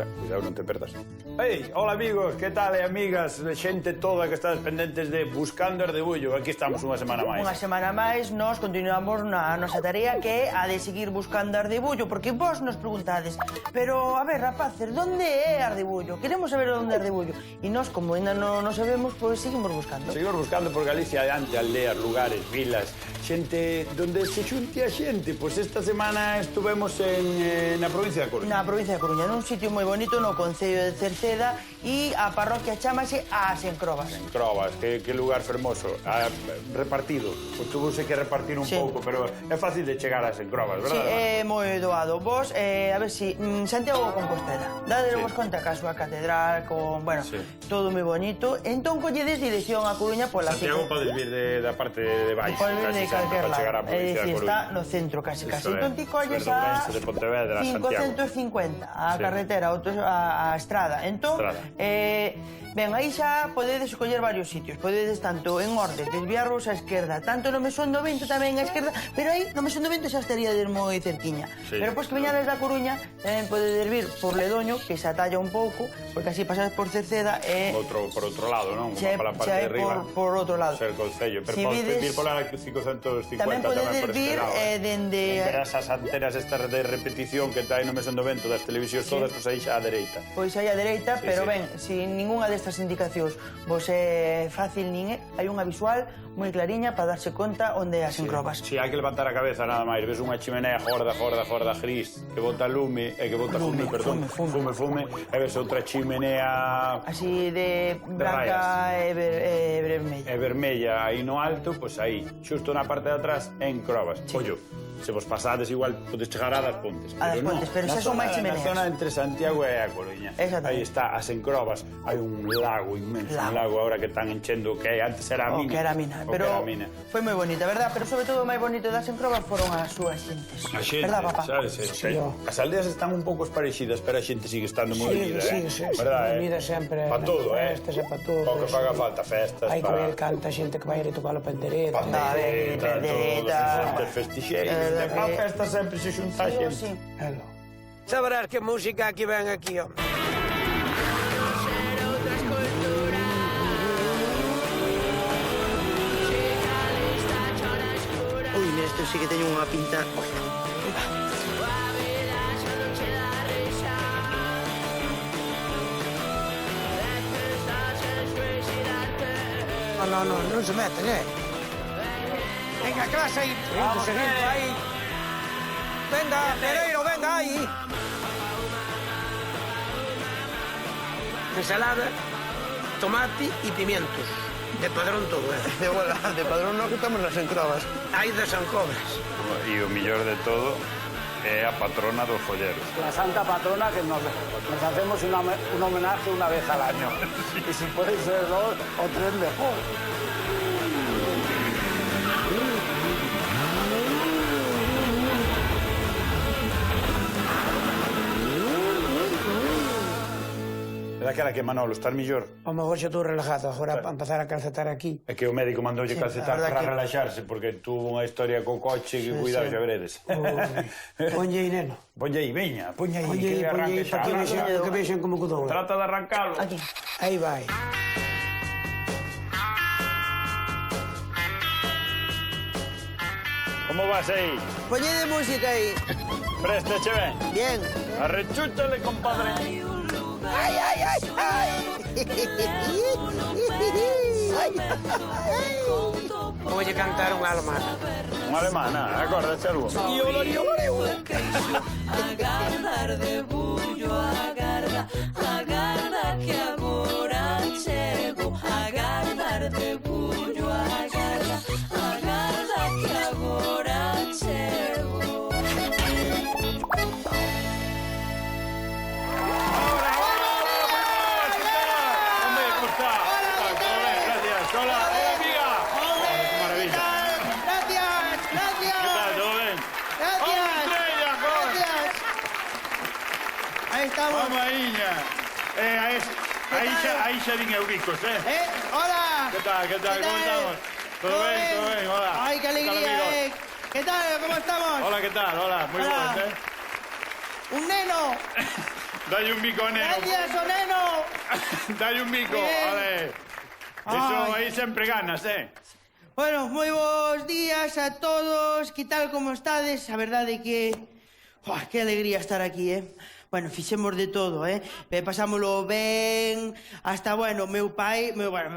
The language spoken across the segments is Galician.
Cuidado, non te perdas. Ei, hola amigos, que tal e amigas, xente toda que estades pendentes de Buscando Ardebullo. Aquí estamos unha semana máis. Unha semana máis nos continuamos na nosa tarea que é a de seguir buscando Ardebullo, porque vos nos preguntades, pero, a ver, rapaces, onde é Ardebullo? Queremos saber onde é Ardebullo. E nós, como ainda non sabemos, pois seguimos buscando. Seguimos buscando por Galicia adiante, aldeas, lugares, vilas, xente donde se xunte a xente. Pois esta semana estuvemos na provincia da Coruña. Na provincia da Coruña, nun sitio moi bonito no concello de Cerceda e a parroquia chamase As Encrobas. Encrobas, que lugar fermoso. Repartido. Pois tuvose que repartir un pouco, pero é fácil de chegar ás Encrobas, verdad? Sí, é moi doado. Vos, a ver si, Santiago de Compostela. Dadevos conta que a súa catedral con, bueno, todo moi bonito. Entón colledes dirección a Coruña pola... Santiago podes vir da parte de baixo. Podes vir de calquer lado. É dicir, está no centro casi. Entón ti colles a 550 a carretera, a estrada. Entón, ben, aí xa podedes escoller varios sitios. Podedes tanto en orde, desviarvos á esquerda, tanto no Mesón do Vento tamén á esquerda, pero aí no Mesón do Vento xa estaría moi cerquiña. Pero pois que veñades da Coruña, tamén podedes vir por Ledoño, que se atalla un pouco, porque así pasades por Cerceda e... Por outro lado, non? Pola parte de arriba. Por outro lado. Ser concello. Pero podes vir pola 550 tamén podedes vir dende... Verás as antenas estas de repetición que trae no Mesón do Vento das televisións todas, pois aí xa á dereita. Pois aí á dereita, pero ben, sin ningunha destas indicacións vos é fácil nin é, hai unha visual moi clariña para darse conta onde as encrobas. Si, hai que levantar a cabeza nada máis, ves unha chimenea gorda gris que bota lume, que bota fume, e ves outra chimenea... Así de branca e vermella. E vermella, aí no alto, pois aí, xusto na parte de atrás, encrobas. Ollo, se vos pasades igual podes chegar a das Pontes. A das Pontes, pero xa son máis chimeneas. Na zona entre Santiago e a Coruña. Aí está, as encrobas, hai un lago inmenso, un lago agora que están enchendo, que antes era a mina. Que era a mina, pero foi moi bonita, verdad? Pero sobre todo o máis bonito das encrobas foron as súas xentes. A xente, verdad, papá? Sabes? As aldeas están un pouco esparexidas, pero a xente sigue estando moi unida, verdad? Unida sempre. Pa todo, festas e pa todo. O que faga falta, festas, hai que ver canta xente que vai ir a tocar a pandereta. Pandereta, festixeiros. A festa sempre se xunta a xente. Sabrás que música aquí ven aquí, ó. Ui, isto sí que teño unha pinta... Non se meten, Venga, clase aí. Vamos, aí. Venga, Pereiro, venga aí. Ensalada, tomate e pimientos. De padrón todo, De padrón non que estamos nas encrobas. Hai das encobras. E o millor de todo é a patrona dos folleros. La santa patrona que nos hacemos un homenaje una vez al año. Y si puede ser 2 o 3 mejor. É daquela que, Manolo, estás millor? O mellor xa estou relajado, agora para empezar a calcetar aquí. É que o médico mandoulle calcetar para relaxarse, porque tuvo unha historia co coche que cuidado, xa veredes. Ponlle aí, neno. Ponlle aí, veña, ponlle aí, que Ponlle arranque aí, para que vexen como quedou. Trata de arrancalo. Aquí. Aí vai. Como vas aí? Poñede música aí. Préstache ben. Bien. Arrechúchale, compadre. Ai, ai, ai, ai. Voulle cantar unha alemana. Unha alemana, acordache algo? Agarda Ardebullo, agarda que agora chego. Agarda Ardebullo, agarda que agora chego. Hola, amiga. Qué maravilla. Gracias. ¿Qué tal? ¿Todo bien? Gracias. Ahí estamos. Vamos aí xa din euricos, Hola. ¿Qué tal? ¿Cómo estamos? ¿Todo bien? Hola. Ay, qué alegría, ¿Qué tal? ¿Cómo estamos? Hola, ¿qué tal? Hola, muy buenas, Un neno. Dalle un bico ao neno. Gracias, o neno. Dalle un bico, vale. Eso aí sempre ganas, Bueno, moi bons días a todos. Que tal, como estades? A verdade que... que alegría estar aquí, Bueno, fixemos de todo, pasámoslo ben, hasta, bueno, meu pai...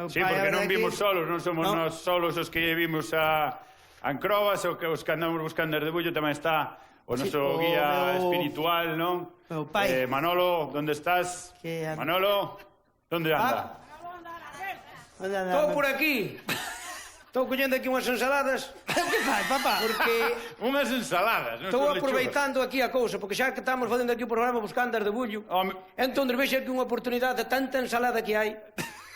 Sí, porque non vimos solos, non somos nós solos os que vimos a Encrobas, os que andamos buscando desde Bullo, tamén está o noso guía espiritual, non? Meu pai. Manolo, onde estás? Manolo, onde anda? Estou por aquí. Estou collendo aquí unhas ensaladas. Que fai, papá? Porque... Unhas ensaladas, non? Estou aproveitando aquí a cousa, porque xa que estamos facendo aquí o programa buscando desde Bullo, entón vexo aquí unha oportunidade de tanta ensalada que hai.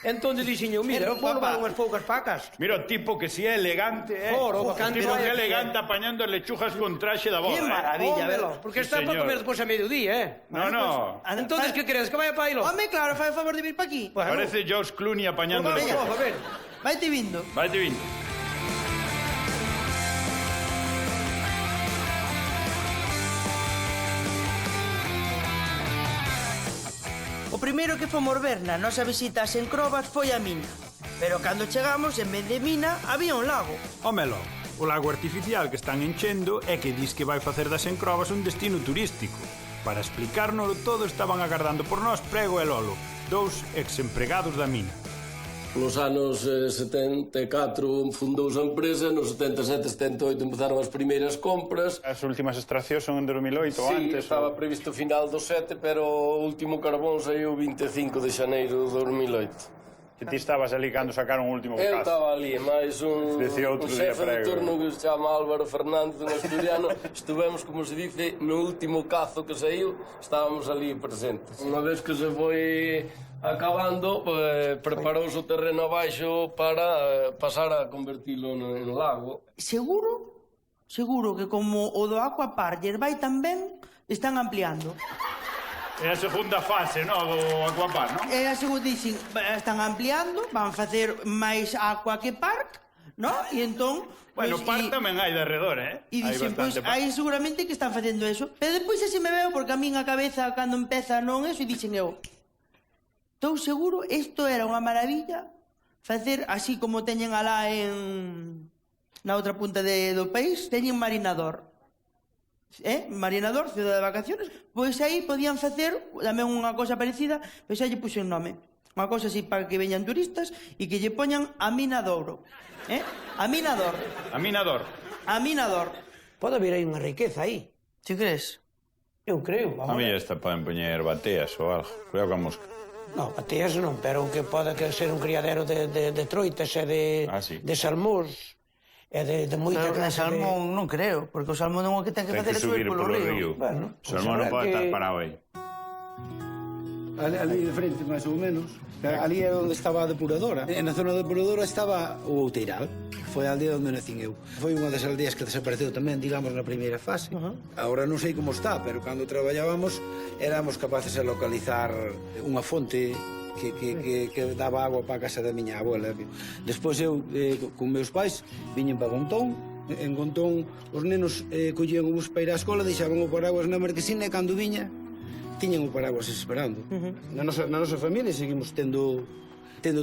Entón dixen eu, mira, eu vou levar unhas poucas pacas. Mira o tipo que si é elegante, o tipo que é elegante apañando as lechugas con traxe da boda. Que maravilla, velo. Porque está para comer despois a mediodía, No. Entón, que queres, que vaya para aí, lo? Home, claro, fai o favor de vir pa aquí. Parece George Clooney apañando lechugas. A ver. Vaite vindo. Vaite vindo. O primeiro que fomos ver na nosa visita ás Encrobas foi a mina. Pero cando chegamos, en vez de mina, había un lago. Homelo, o lago artificial que están enchendo é que dis que vai facer das Encrobas un destino turístico. Para explicárnoslo todo estaban agardando por nós Prego e Lolo, dous exempregados da mina. Nos anos 74 fundouse a empresa, nos 77, 78 empezaron as primeiras compras. As últimas extraccións son en 2008 ou antes? Sí, estaba previsto final do 7, pero o último carbón saiu 25 de xaneiro de 2008. Que ti estabas ali cando sacaron o último Eu caso? estaba ali, máis un xefe de turno que se chama Álvaro Fernández, un asturiano. Estuvemos, como se dice, no último cazo que saiu, estábamos ali presentes. Unha vez que se foi acabando, preparouse o terreno abaixo para pasar a convertilo en lago. Seguro que como o do Aquapar ller vai tan ben, están ampliando. É a segunda fase, no, do Aquapar, non? É a segunda, dixen, están ampliando, van facer máis aqua que park, no? E entón... Bueno, park tamén hai de arredor, E dixen, pois, hai seguramente que están facendo eso. Pero depois así me veo, porque a min a cabeza, cando empeza, non eso, e dixen eu... Estou seguro, isto era unha maravilla, facer así como teñen alá na outra punta do país, teñen marinador. Marinador, ciudad de vacaciones. Pois aí podían facer tamén unha cosa parecida, pois aí lle puxo un nome. Unha cosa así para que veñan turistas e que lle poñan a mina de ouro. Aminador. Pode haber aí unha riqueza aí. Ti crees? Eu creo, A mí esta poden poñer bateas ou algo. Cuidado con a mosca. No, bateas non, pero que pode ser un criadero de troitas e de salmóns e de moita clase de... salmón non creo, porque o salmón non o que ten que facer é subir polo río. Bueno, o salmón non pode estar parado aí. Ali de frente, máis ou menos. Ali era onde estaba a depuradora. E na zona da depuradora estaba o Outeiral. Foi a aldea onde nacín eu. Foi unha das aldeas que desapareceu tamén, digamos, na primeira fase. Agora non sei como está, pero cando traballábamos éramos capaces de localizar unha fonte que daba agua para a casa da miña abuela. Despois eu, con meus pais, viñen para Gontón. En Gontón, os nenos collían o bus para ir á escola, deixaban o paraguas na marquesina e cando viña, tiñan o paraguas esperando. Na nosa familia seguimos tendo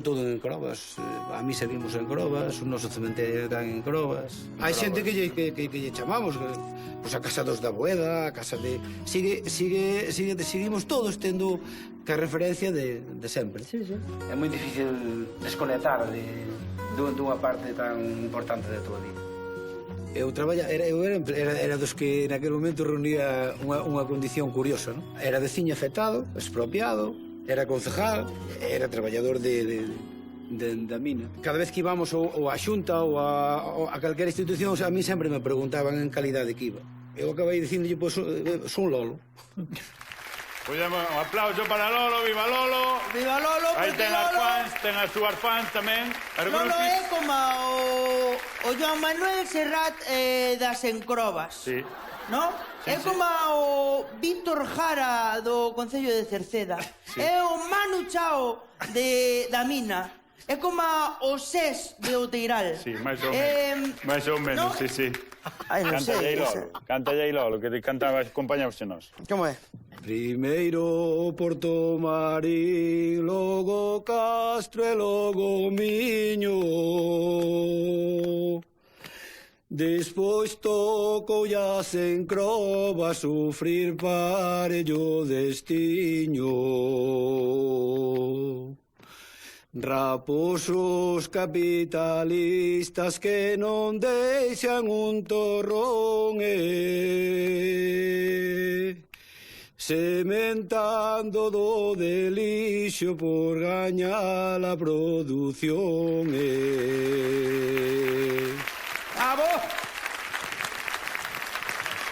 todo en Encrobas. A mí seguimos en Encrobas, o noso cementerio está en Encrobas. Hai xente que lle chamamos, pois a casa dos da Boeda, a casa de... Seguimos todos tendo que a referencia de sempre. Sí. É moi difícil desconectar dunha parte tan importante da tua vida. Eu era dos que naquele momento reunía unha condición curiosa, non? Era veciño afectado, expropiado, era concejal, era traballador da mina. Cada vez que íbamos ou a Xunta ou a calquera institución, a mí sempre me preguntaban en calidade que iba. Eu acabei dicíndolle, pois, son Lolo. Pois un aplauso para Lolo, viva Lolo! Viva Lolo, aí porque ten as fans, ten as súas fans tamén. Lolo é como o Joan Manuel Serrat das Encrobas. Sí. No? Sí, é como o Víctor Jara do Concello de Cerceda. Sí. É o Manu Chao da mina. É como o SES de Outeiral. Sí, máis ou menos. Máis ou menos, sí. Ai, non sei. Canta aí Lolo, que cantaba, acompañamos nós. Como é? Primeiro Porto Marín, logo Castro e logo Miño. Despois tocouas en Crova sufrir parello destiño. Raposos capitalistas que non deixan un torrón sementando do delixo por gañar a produción ¡Bravo!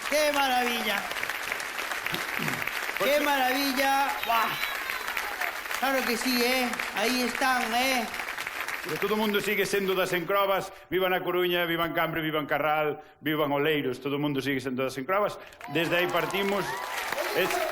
¡Qué maravilla! ¡Qué maravilla! ¡Buah! Claro que sí, Aí están, E todo o mundo sigue sendo das Encrobas, vivan a Coruña, vivan Cambre, vivan Carral, vivan Oleiros, todo o mundo sigue sendo das Encrobas. Desde aí partimos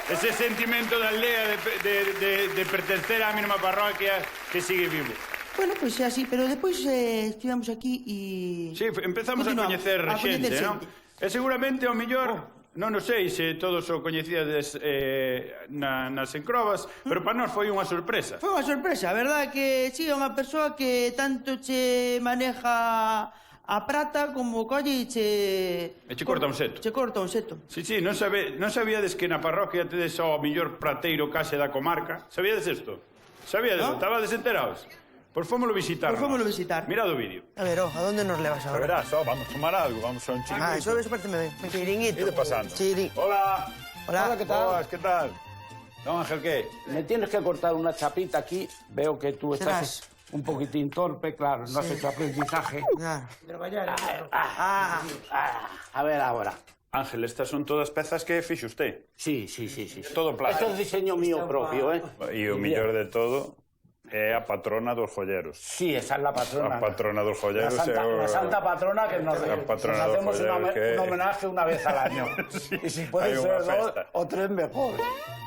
ese sentimento da aldea de pertencer á mesma parroquia que sigue vivo. Bueno, pois é así, pero depois estivemos aquí e... Sí, empezamos a coñecer xente, non? E seguramente, ao mellor, non sei se todos o coñecíades nas Encrobas, pero para nós foi unha sorpresa. Foi unha sorpresa, a verdade que sí, é unha persoa que tanto che maneja a prata como colle e che... E che corta un seto. Che corta un seto. Sí, non sabíades que na parroquia tedes o millor prateiro case da comarca? Sabíades isto? Sabíades? ¿No? Estabades enterados? Pois fómolo visitar. Pois fómolo visitar. Mirad o vídeo. A ver, ¿a dónde nos levas ahora? Verás, vamos a tomar algo, vamos a un chiringuito. Eso parece ben. Un chiringuito. Ide pasando. Hola. Hola, ¿qué tal? Hola, ¿qué tal? Don Ángel, ¿qué? Me tienes que cortar una chapita aquí. Veo que tú estás un poquitín torpe, claro, no has hecho aprendizaje. A ver ahora. Ángel, estas son todas pezas que fixo usted. Sí. Todo plástico. Esto es diseño mío propio, ¿eh? E o mellor de todo é a patrona dos joyeros. Sí, esa es la patrona. A patrona dos joyeros la santa patrona que nos hacemos un homenaje una vez al año. Sí, y si puede ser 2 o 3 mejor.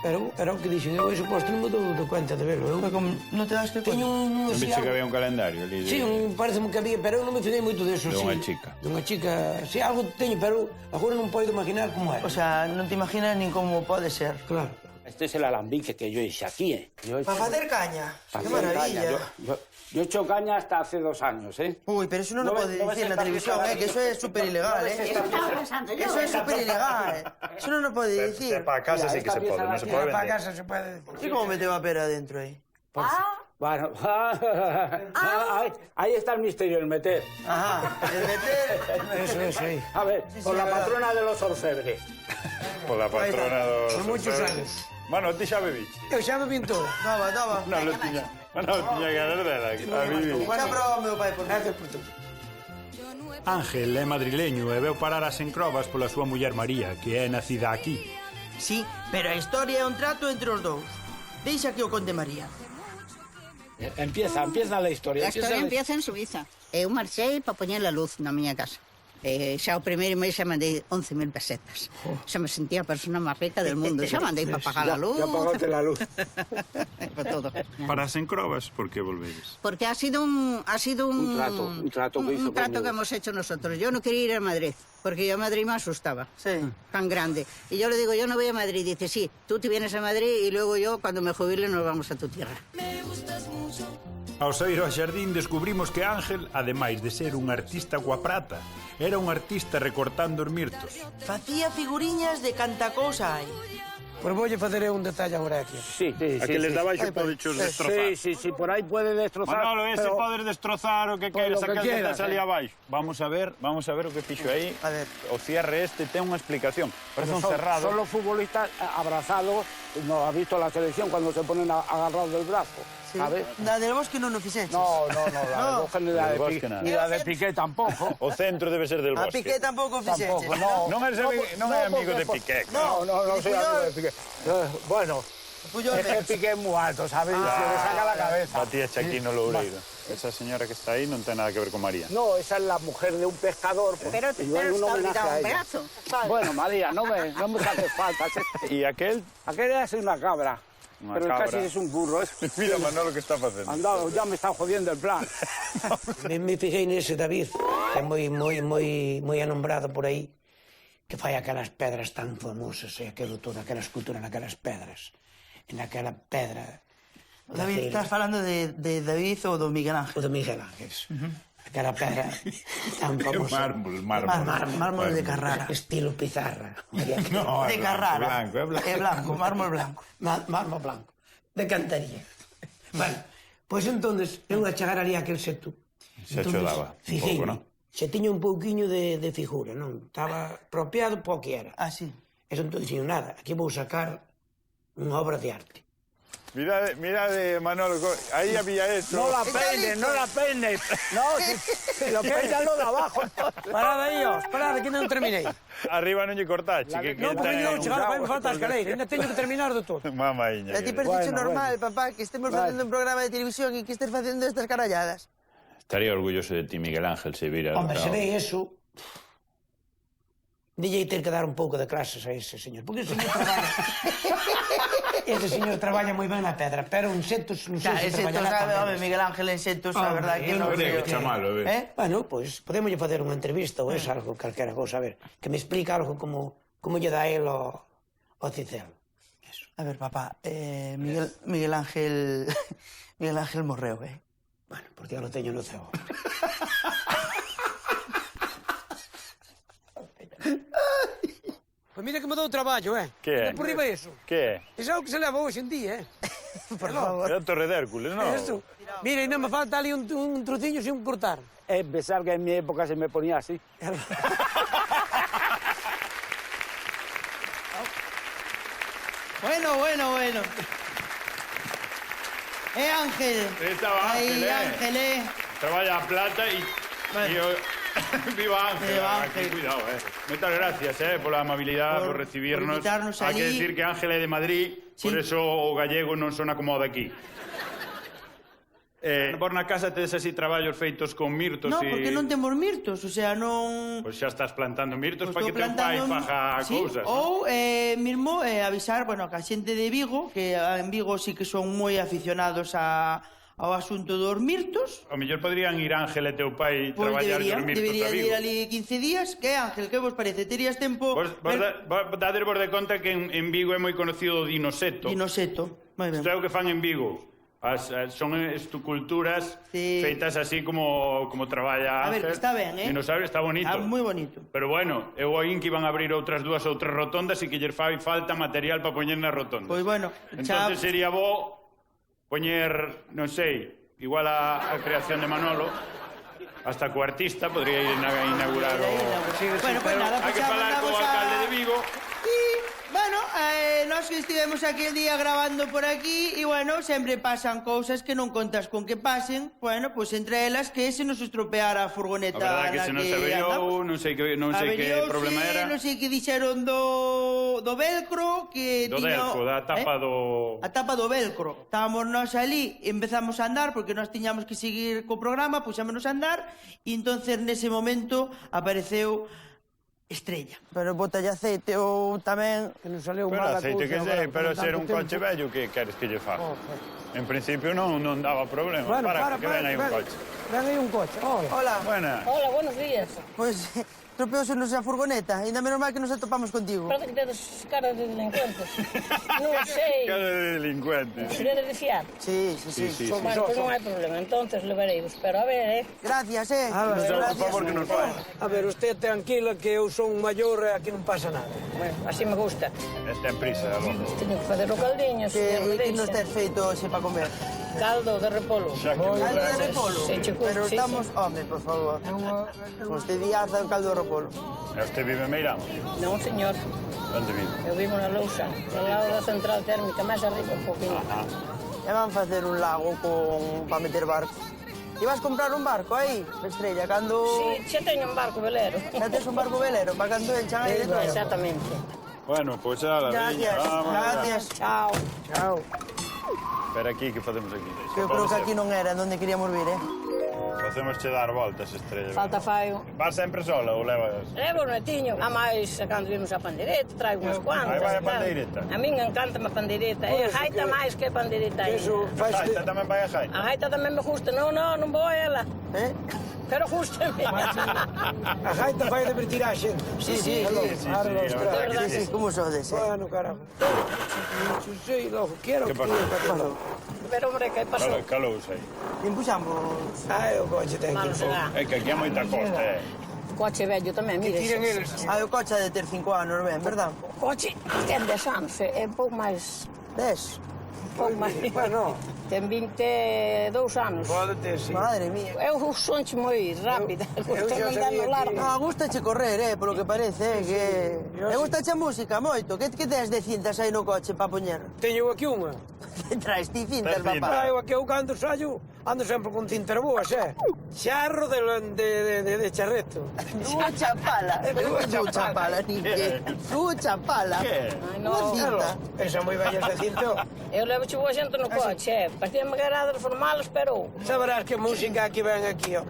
Pero que dixen, eu iso posto non me dou cuenta de verlo. Non te das que Teño un... Non biche que había un calendario ali. Sí, parece que había, pero eu non me fidei moito deso. Dunha chica. Dunha chica, sí, algo teño, pero agora non podo imaginar como é. O sea, non te imaginas nin como pode ser. Claro. Este es el alambique que yo hice aquí, ¿eh? Para facer caña. Qué maravilla. Yo he hecho caña hasta hace 2 años, ¿eh? Uy, pero eso no lo puede decir en la televisión, que eso es súper ilegal, Eso es súper ilegal, Eso no lo puede decir. Para casa sí que se pode, non se pode vender. Para casa se pode decir. ¿Y cómo mete va pera adentro ahí? Bueno, ahí está el misterio, el meter. Ajá, el meter... Eso ahí. A ver, con la patrona de los orfebres. Con la patrona dos... Por muchos años. Bueno, ti xa bebiche. Eu xa bebín todo. Toma. Non tiña ganas dela. A vivir. Xa probaba o meu pai por Gracias por todo. Ángel é madrileño e veu parar as Encrobas pola súa muller María, que é nacida aquí. Sí, pero a historia é un trato entre os dous. Deixa que o conte María. Empieza la historia. A historia empieza en Suiza. Eu marchei para poñer a luz na miña casa. Xa o primeiro mes xa mandei 11.000 pesetas. Xa me sentía a persona máis rica del mundo. Xa mandei para pagar a luz. Ya pagaste la luz. Para todo. Para as Encrobas, por que volvedes? Porque ha sido un trato que hemos hecho nosotros. Yo no quería ir a Madrid, porque yo a Madrid me asustaba. Sí. Tan grande. Y yo le digo, yo no voy a Madrid. Dice, sí, tú te vienes a Madrid y luego yo, cuando me jubile, nos vamos a tu tierra. Ao sair ao xardín descubrimos que Ángel, ademais de ser un artista coa prata, era un artista recortando os mirtos. Facía figuriñas de canta cousa hai. Pois voulle facer un detalle agora aquí. Sí. Aqueles de abaixo podechos destrozar. Sí, por ahí puede destrozar. Manolo, ese pero... podes destrozar o que queres, lo que aquel quieras, que salía abaixo. Vamos a ver o que fixo aí. A ver. O cierre este ten unha explicación. Parece un cerrado. Son los futbolistas abrazados, no has visto la selección cuando se ponen agarrados del brazo. Sí. ¿Sabes? La del Bosque non o fixeches. No, la del Bosque ni la de Piqué tampoco. O centro debe ser del A Bosque. Piqué tampouco fixeches. Tampoco, no. Non é amigo de Piqué. No soy amigo de Piqué. Bueno, es que Piqué es muy alto, ¿sabes? Se le saca la cabeza. Matías Chaquino Loureiro. Esa señora que está aí non ten nada que ver con María. No, esa es la mujer de un pescador. Pero te has olvidado un brazo. Bueno, María, no me saques faltas. E aquel? Aquel es una cabra. Pero cabra. casi es un burro. Mira, Manolo, que está facendo. Andado, ya me está jodiendo el plan. Me fijei nese David, que é moi anombrado por aí. que fai aquelas pedras tan famosas e toda aquela escultura naquelas pedras. E naquela pedra... David, estás falando de David ou do Miguel Ángel? O do Miguel Ángel. Aquela pedra tan famosa. Mármol de Carrara. Estilo pizarra. De Carrara. É blanco, mármol blanco. Mármol blanco. De cantaría. Bueno, pois entonces eu a chegar ali a aquel seto. Se achudaba un pouco, non? Se tiña un pouquiño de figura, non? Estaba apropiado para o que era. Ah, sí. Eso non te dixo nada. Aquí vou sacar unha obra de arte. Mirade, Manolo, ahí había esto. No la peines, no la peines. No, si lo peinalo de abajo. Parad aí, parad, que non terminei. Arriba non lle cortache. Non, porque non, chegado, vai me falta a escaleira. Ainda teño que terminar de todo. Mamaíña. A ti parece normal, papá, que estemos facendo un programa de televisión e que estés facendo estas caralladas. Estaría orgulloso de ti, Miguel Ángel, se vira... Hombre, se ve eso... Dille ter que dar un pouco de clases a ese señor. Porque ese señor traballa... Ese señor traballa moi ben na pedra, pero en setos non sei se traballará tan ben. Miguel Ángel en setos, a verdade que non sei. Bueno, pois podemos facer unha entrevista ou algo, calquera cousa, a ver, que me explica algo como lle dá el ao Cicel. A ver, papá, Miguel Ángel morreu, Bueno, por Dios, lo teño no ceo. Pois mira que me dou traballo, Que é? Por riba iso. Que é? Iso é o que se leva hoxe en día, Por favor. É a Torre de Hércules, non? Eso. Mira, ainda me falta ali un trociño sin cortar. Pensar que en mi época se me ponía así. Bueno. Ángel. Estaba Ángel, Ángel, Traballa a plata e... Viva Ángel. Cuidado, Moitas gracias, pola amabilidade, por recibirnos. Hai que decir que Ángel é de Madrid, por eso o gallego non sona como o de aquí. Por na casa tedes así traballos feitos con mirtos e... Non, porque non temos mirtos, o sea, non... Pois xa estás plantando mirtos para que teu pai faja cousas, ou mesmo avisar, bueno, que a xente de Vigo, que en Vigo sí que son moi aficionados ao asunto dos mirtos. O mellor podrían ir Ángel e teu pai traballar os mirtos a Vigo. Deberían ir ali 15 días. Que Ángel, que vos parece? Terías tempo... Dadevos de conta que en Vigo é moi conocido o dinoseto. Dinoseto, moi ben. Isto é o que fan en Vigo. Son esculturas feitas así como traballa Ángel. A ver, está ben, Dinosaurio, está bonito. Está moi bonito. Pero bueno, eu oín que iban a abrir outras 2 ou 3 rotondas e que lle fai falta material para poñer nas rotondas. Pois bueno, entonces sería bo poñer, non sei, igual a creación de Manolo, hasta co artista podría ir a inaugurar o... Bueno, pues nada, hai que falar co alcalde de Vigo. Bueno, nós que estivemos aquel día grabando por aquí e, bueno, sempre pasan cousas que non contas con que pasen. Bueno, pois entre elas que se nos estropeara a furgoneta na que se nos averiou, non sei que problema era. Non sei que dixeron do velcro que do velcro, da tapa do... A tapa do velcro. Estábamos nós ali, empezamos a andar porque nós tiñamos que seguir co programa, puxámonos a andar e entonces nese momento apareceu Estrella. Pero botalle aceite ou tamén... Que non saleu mal a cousa. Aceite que sei, pero ser un coche vello, que queres que lle faga? En principio non daba problema. Bueno, para, que ven aí un coche. Ven aí un coche. Hola. Buena. Hola, buenos días. Pois... Tropeósenos a furgoneta, ainda menos mal que nos atopamos contigo. Parece que tedes cara de delincuentes. Non sei. Cara de delincuentes. Seredes de fiar? Sí. Bueno, pues non hai problema, entonces levareivos. Pero a ver, Gracias, Por favor, que nos vai. A ver, usted tranquila que eu son un maior e aquí non pasa nada. Bueno, así me gusta. Ten prisa, logo. Teño que fazer o caldiño, se me Que nos deixa. tes feito hoxe para comer? Caldo de repolo. Caldo de repolo? Sí, Pero estamos... Home, por favor. Usted diaza o caldo de repolo. E usted vive en Meirán? Non, señor. Onde vive? Eu vivo na Lousa, ao lado da central térmica, máis arriba un poquinho. E van facer un lago para meter barco. Ibas comprar un barco aí, Estrella, cando... Sí, xa teño un barco velero. Xa tes un barco velero, para cando enchan aí de todo. Exactamente. Bueno, pois a la Gracias. Chao. Espera aquí, que facemos aquí? Eu creo que aquí non era onde queríamos vir, Facemos che dar voltas, Estrella. Falta faio. Vas sempre sola ou levas? Levo o netiño. A máis, cando vimos a pandeireta, traigo unhas cuantas. Aí vai a pandeireta. A min encanta a pandeireta. E a jaita máis que a pandeireta. A jaita tamén vai a jaita? A jaita tamén me gusta. Non vou a ela. pero gústame. A gaita vai divertir a xente. Sí. Como sodes, Bueno, carajo. Sí, logo, quero que... Pero, hombre, que pasou? Calous aí. Impuxamos... O coche ten que Malo será. É que aquí é moita costa, Coche vello tamén, mire. Tiren eles. O coche de ter 5 anos, ben, verdad? Coche ten 10 anos, é un pouco máis... 10? Pouco máis. Bueno, Ten 22 anos. pode ter, sí. Madre mía. Eu sonche moi rápida. Gusta xa andar sabía no largo. Gustache correr, polo que parece, que... E gustache a música moito. Que tes de cintas aí no coche para poñer? Teño aquí unha. Que traes ti cintas, Traes papá? Eu aquí eu cando saio, ando sempre con cintas boas, Charro de charreto. Ducha pala. Ducha pala, ninguén. Ducha pala. Que? Ai, no. Unha cinta. Esa moi bella esa cinta. Eu levo che boa xente no coche, Parecía-me que era de reformalos, pero... Saberás que música aquí ven aquí, ó.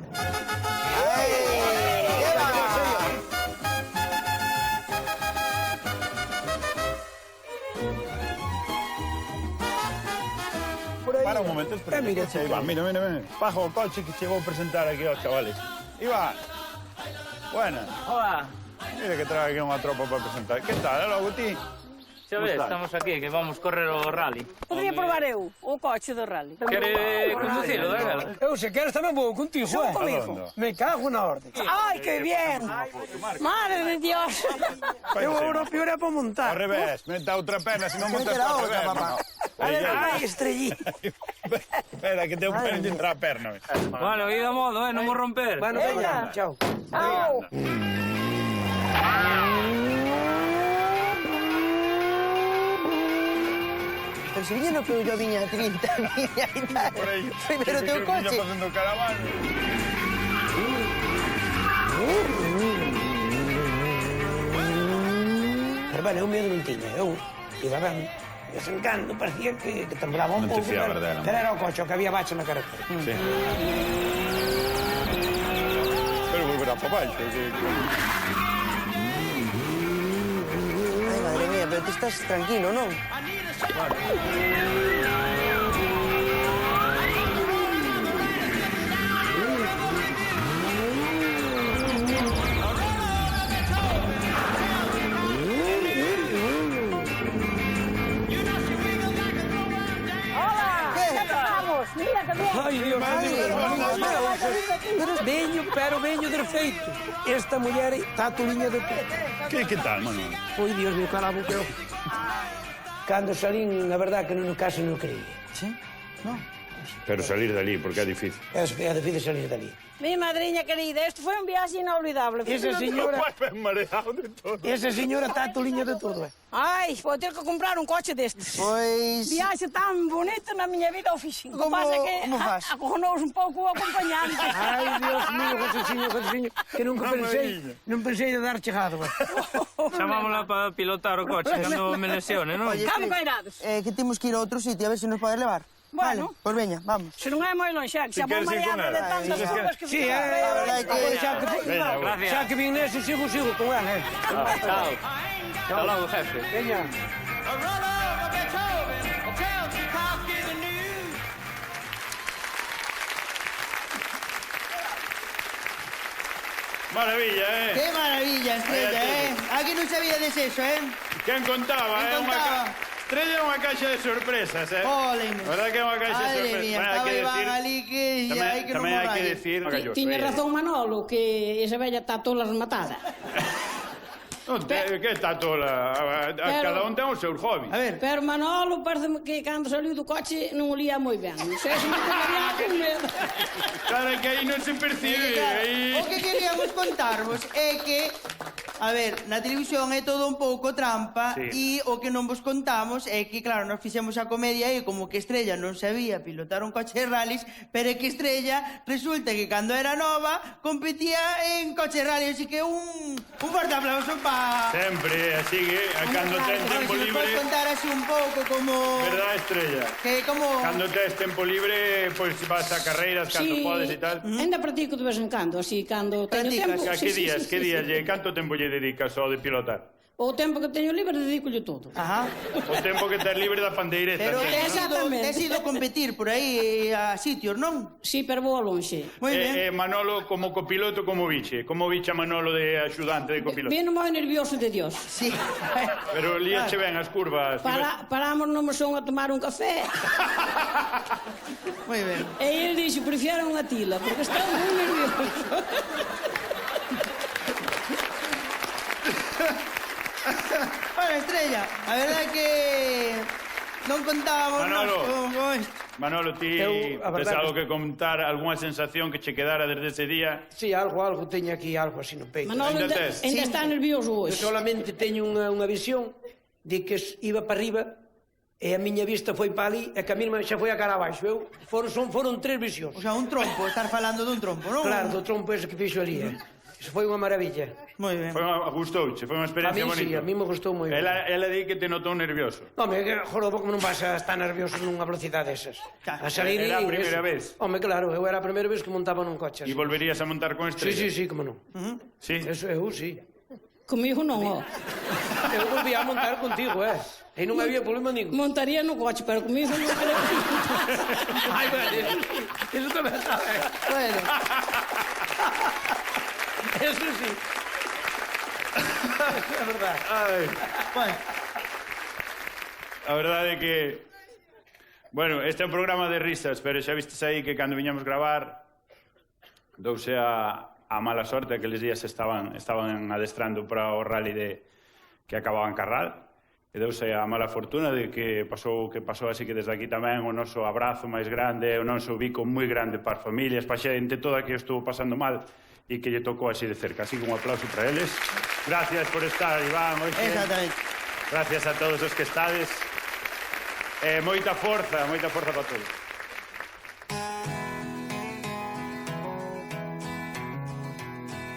Por aí. Para un momento, espera. Mira, Iván, mira. Bajo o coche que che vou presentar aquí aos chavales. Iván. Buenas. Hola, Mira que trae aquí unha tropa para presentar. Que tal, logo ti? xa ves, estamos aquí, que vamos correr o rally. Podría probar eu o coche do rally. Quere conducilo, Dagal? Eu, se queres, tamén vou contigo, Só comigo. Me cago na orde. Ai, que bien! Madre de Dios! Eu agora o peor é para montar. Ao revés, meta outra perna, se non montas Mete a para o outra, revés. papá. Ai, estrellí. Espera, que teu pé entra a perna. Bueno, ida modo, non vou romper. Bueno, venga, chao. Au! Pero se viña no que eu viña a 30, viña e tal. Primeiro teu coche. facendo caravana. Pero bueno, eu medo non tiña. Eu iba ben. De vez en cando parecía que temblaba un Non te pouco. fiabas pero- dela, Pero era o coche, o que había bache na carretera. Sí. Pero volverá para baixo. Ai, madre mía, pero ti estás tranquilo, non? Hola! ¿Qué? Ya estamos! Mira que bien! Ai, Dios Pero veño de feito. Esta muller está tuliña de todo. Que tal, Manuel? Oi, Dios mío, carabo, pero... Cando salín, a verdad que non case non creía. Sí? Non? Pero salir dali, porque é difícil. É difícil salir dali. Mi madriña querida, este foi un viaxe inolvidable. Esa señora... Vai ben mareado de todo. Esa señora está tuliña de todo, Ai, vou ter que comprar un coche destes. Pois... Viaxe tan bonito na miña vida o fixen. Como- como fas? Acojonous un pouco o acompañante. Ai, Dios mío, Josésiño, que non pensei de dar chegado. Chamámola para pilotar o coche cando me lesione, non? Oye, Cando cairades? que temos que ir a outro sitio, a ver se nos pode levar. Bueno. Vale, pois veña, vamos. Se non é moi longe, xa vou queres ir con mareada de ela. tantas curvas que Sí, a verdade é que- Gracias. xa que vin nese, sigo con ela, Chao. Hasta logo, jefe. Veña. Maravilla, Que maravilla, Estrella, Aquí non sabíades eso, Quen contaba, Quen contaba? Estrella é unha caixa de sorpresas, Ole, Verdad que é unha caixa de Madre sorpresas. mía, Tamén hai estaba que Iván decir- ali que dicía, ai, que non Tamén me hai que ralle. decir... Tiña razón Manolo, que esa bella está tola rematada. Non te, que está tola? Cada un ten os seus hobbies. A ver, Pero Manolo parece que cando saliu do coche non olía moi ben. Non sei se me quedaría con medo. Claro, que aí non se percibe. claro, o que queríamos contarvos é que a ver, na televisión é todo un pouco trampa Sí. e o que non vos contamos é que, claro, nos fixemos a comedia e como que Estrella non sabía pilotar un coche de rallies, pero é que Estrella resulta que cando era nova competía en coche de rally, así que un forte aplauso pa... Sempre, así que cando ten tempo Se nos podes libre... contar así un pouco como... Verdad, Estrella? Que como... Cando tes tempo libre, pois vas a carreiras cando podes e tal. Ainda practico de vez en cando, así cando teño Practicas. tempo. Que días, canto tempo lle dedicas só de pilotar? O tempo que teño libre dedícolle todo. O tempo que tes libre da pandeireta. Pero tes ido competir por aí a sitios, non? Sí, pero vou a lonxe. Moi ben. Manolo, como copiloto, como viche? Como viche a Manolo de axudante de copiloto? Vino moi nervioso de Dios. Sí. Pero líache ben as curvas. Paramos no mesón a tomar un café. Moi ben. E ele dixo, prefiero unha tila, porque está moi nervioso. Bueno, Estrella, a verdade que non contábamos con isto. Manolo, ti tes algo que contar, algunha sensación que che quedara desde ese día? Sí, algo, teño aquí algo así no peito. Manolo ainda está nervioso hoxe. Eu solamente teño unha visión de que iba para arriba e a miña vista foi para ali e que a mesma xa foi a cara abaixo. Foron 3 visións. O sea, un trompo, estar falando dun trompo, non? Claro, do trompo ese que fixo ali, Iso foi unha maravilla. Moi ben. Gustouche, foi unha experiencia bonita. Sí, a mí me gustou moi ben. Ela di que te notou nervioso. Home, jorobo, como non vas a estar nervioso nunha velocidade desas? A salir era a primeira vez? Home, claro, eu era a primeira vez que montaba nun coche. E volverías a montar con Estrella? Sí, como non. Sí? Eso, eu, sí. Comigo non, ó. Eu volvía a montar contigo, E non había problema ningún. Montaría no coche, pero comigo non creo. Ai, bueno, eso tamén sabe. Bueno. Eso sí. É verdade. Bueno. A verdade é que... Bueno, este é un programa de risas, pero xa vistes aí que cando viñamos gravar douse a mala sorte que aqueles días estaban adestrando para o rally que acababa en Carral e douse a mala fortuna de que pasou así que desde aquí tamén o noso abrazo máis grande, o noso bico moi grande para as familias, para a xente toda que estuvo pasando mal e que lle tocou así de cerca. Así que un aplauso para eles. Gracias por estar, Iván. Exactamente. Gracias a todos os que estades. Moita forza para todos.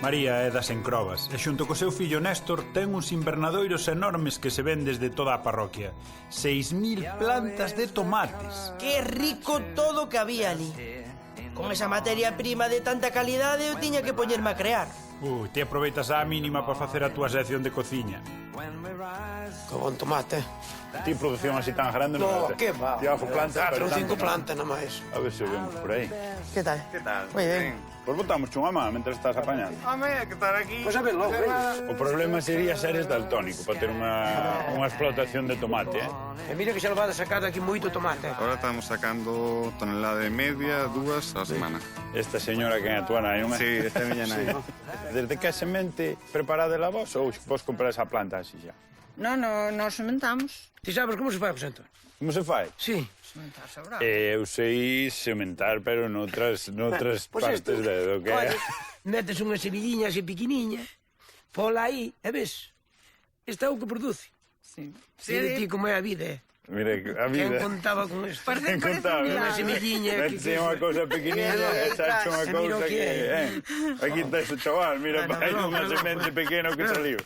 María é das Encrobas e xunto co seu fillo Néstor ten uns invernadoiros enormes que se ven desde toda a parroquia. 6.000 plantas de tomates. Que rico todo que había ali. Con esa materia prima de tanta calidade eu tiña que poñerme a crear. Ti aproveitas a mínima para facer a túa sección de cociña. Que bon tomate. Ti produción así tan grande non? No, que va. Ti hago plantas, 4 ou 5 plantas na máis. A ver se o vemos por aí. Que tal? Moi ben. Pois botamos unha má mentre estás apañando. Home, que estar aquí... Pois a ver logo, O problema sería seres daltónico para ter unha explotación de tomate, E mira que xa lo vas a sacar aquí moito tomate. Ahora estamos sacando tonelada e media, 2 a semana. Esta señora que é a túa nai, non é? Sí, esta é miña nai. Desde que a semente preparada la vos ou vos comprar esa planta así xa? Non, nos sementamos. Ti sabes como se fai, José? Como se fai? Sí. Sementar sobrado. Eu sei sementar, pero noutras partes do que é. Metes unha semilliña así pequeniña, pola aí, e ves, esta é o que produce. Sí. Sí, de ti como é a vida, Mira, a vida... Quen contaba con isto? Parece Unha semilliña Metese unha cousa pequeniña e xa unha cousa que... Aquí está ese chaval, mira, hai unha semente pequena que saliu.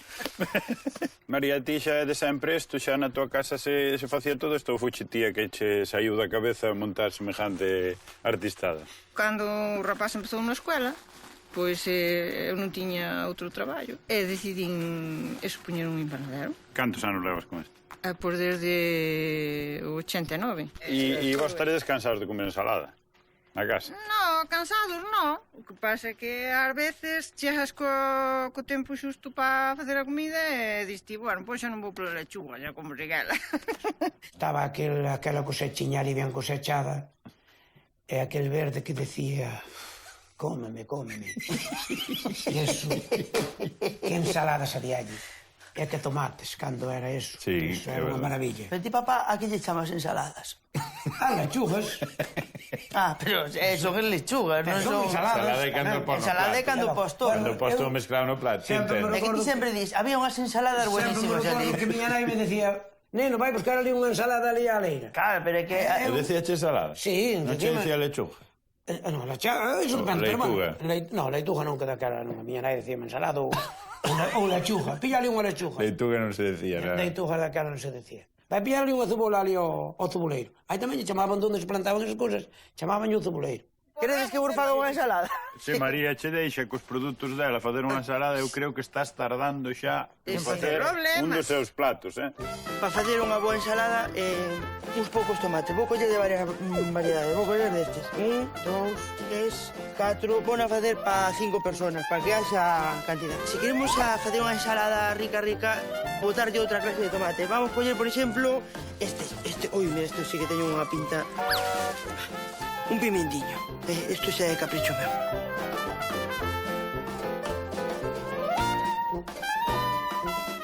María, ti xa de sempre isto, xa na tua casa se facía todo isto ou fuche tía que che saiu da cabeza montar semejante artistada? Cando o rapaz empezou na escuela, pois eu non tiña outro traballo e decidín poñer un invernadero. Cantos anos levas con isto? Pois desde o 89. E vos estaredes cansados de comer ensalada na casa? No, cansados no. O que pasa é que ás veces chegas co tempo xusto para facer a comida e diste, bueno, pois xa non vou pola lechuga, xa como regala. Estaba aquela cosechiña ali ben cosechada e aquel verde que decía cómeme. E eso, que ensaladas había allí. E que tomates, cando era eso. Sí, eso era unha maravilla. Pero ti, papá, a que lle chamas ensaladas? Lechugas. Pero son lechugas, non son... Ensalada é cando pos no plato. Ensalada é cando pos todo. Cando pos todo mezclado no plato. É que ti sempre dis, había unhas ensaladas buenísimas ali. Que miña nai me decía, neno, vai buscar ali unha ensalada ali á leira. Claro, pero é que... E decía che ensalada? Sí. Non che decía lechuga? Non, leituga. Non, leituga non queda cara, non. A miña nai decía ensalada ou lechuga. Pilla ali unha lechuga. Leituga non se decía, nada. Leituga daquela non se decía. Vai pillar ali unha cebola ali ao ceboleiro. Aí tamén lle chamaban donde se plantaban esas cousas, chamaban o ceboleiro. Queredes que vos faga unha ensalada? Se María che deixa cos produtos dela facer unha ensalada, eu creo que estás tardando xa en facer un dos seus platos, Para facer unha boa ensalada, uns poucos tomates. Vou coller de varias variedades. Vou coller destes. 1, 2, 3, 4... Vou a facer para 5 personas, para que haxa cantidad. Se queremos facer unha ensalada rica, botarlle outra clase de tomate. Vamos coller, por exemplo, este. Ui, mira, este sí que teño unha pinta... Un pimentiño. Isto xa é capricho meu.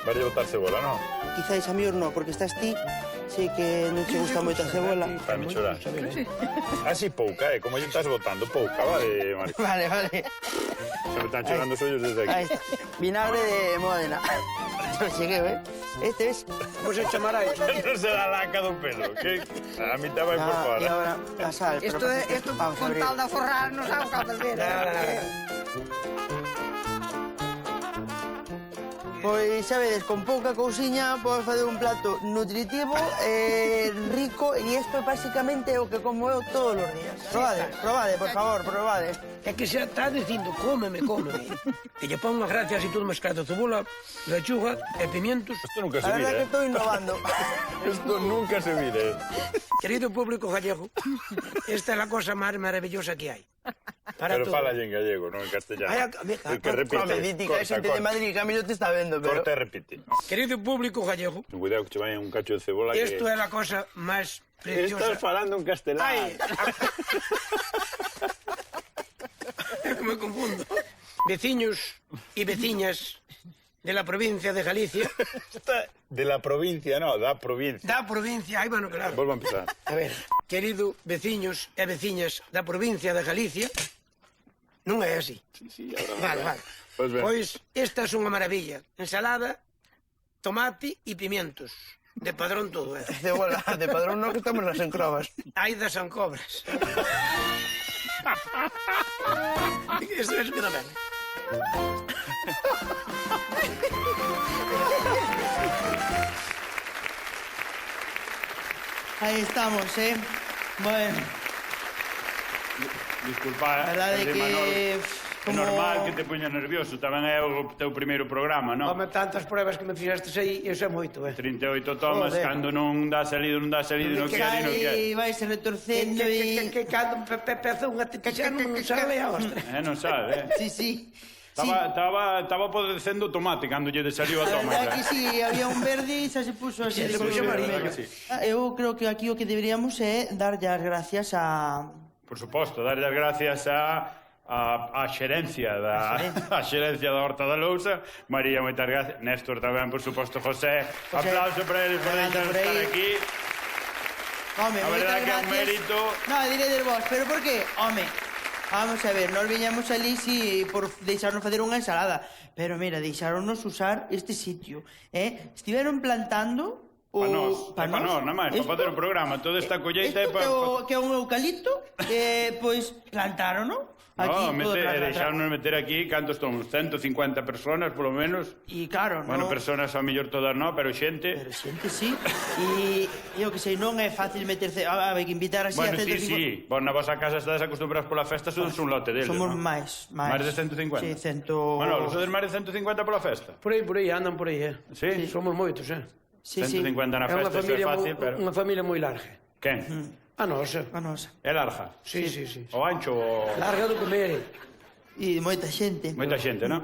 Vai botar cebola, non? Quizáis a mellor non, porque estás ti, sei que non te gusta moito a cebola. Vai me chorar. Así pouca, como lle estás botando pouca, vale, María? Vale. Se me están chorando os ollos desde aquí. Ahí está. Vinagre de Módena. Yo cheguei, Este es... Como se chamará iso? Non se dá laca do pelo, que a mitad vai por fora. E agora a sal. Isto con tal de aforrar non sabe o que facer. Pois, xa vedes, con pouca cousiña podes fazer un plato nutritivo, rico, e isto basicamente é o que como eu todos os días. Probade, por favor, probade. É que xa está dicindo, cómeme. E lle pon unha gracia así todo mezclado, cebola, lechuga e pimientos. Isto nunca se A verdad que estou innovando. Isto nunca se vide. Querido público gallego, esta é a cosa máis maravillosa que hai. Pero fala en gallego, non en castellano. El que repite. Home, diti que hai xente de Madrid que a mí non te está vendo, pero... Corta e repite. Querido público gallego, Cuidado que che vai un cacho de cebola que... isto é a cosa máis preciosa. Estás falando en castelán. Ai, é que me confundo. Veciños e veciñas de la provincia de Galicia. De la provincia, no, da provincia. Da provincia, ai, bueno, claro. Volvo a empezar. A ver, querido veciños e veciñas da provincia de Galicia, non é así. Sí, ahora Vale. Pois esta é unha maravilla. Ensalada, tomate e pimientos. De padrón todo, Cebola, de padrón non, que estamos nas encrobas. Hai das ancobras. Eso é que non ven. Aí estamos, Bueno. Disculpa, verdade que... Manol, é normal que te poña nervioso, tamén é o teu primeiro programa, non? Home, tantas pruebas que me fixestes aí, iso é moito, 38 tomas, cando non dá salido, non quere. E vais retorcendo e... Que cando peza unha tetixá non sale a ostra. Non sabe, Sí. Estaba podecendo tomate cando lle saliu a toma. Aquí sí, había un verde e xa se puso así. Se puxo amarillo. Eu creo que aquí o que deberíamos é darlle as gracias a... Por suposto, darlle as gracias a xerencia da Horta da Lousa. María, moitas gracias. Néstor tamén, por suposto, José. Aplauso para eles por deixar estar aquí. Home, a verdade que é un mérito. No, diredes vos, pero por qué? Home, vamos a ver, nós viñamos ali por deixarnos facer unha ensalada, pero mira, deixaronnos usar este sitio, Estiveron plantando Pa nós, nada máis, para facer o programa. Toda esta colleita é para... Que é un eucalipto, pois plantarono. Deixáronos meter aquí, cantos somos? 150 personas, polo menos. E claro, non... Bueno, personas ao mellor todas non, pero xente... Pero xente, sí. E eu que sei, non é fácil meterse... Hai que invitar así bueno, a 150... Sí. Vos na vosa casa estades acostumbrados pola festa, sodes un lote deles, somos non? máis. Máis de 150? Sí, 100... Bueno, sodes máis de 150 pola festa? Por aí, andan por aí, Sí? Somos moitos, Sí, 150 na festa, iso é fácil, pero... É unha familia moi larga. Quen? A nosa. É larga? Sí. O ancho o... Larga do comer. E moita xente. Moita xente, non?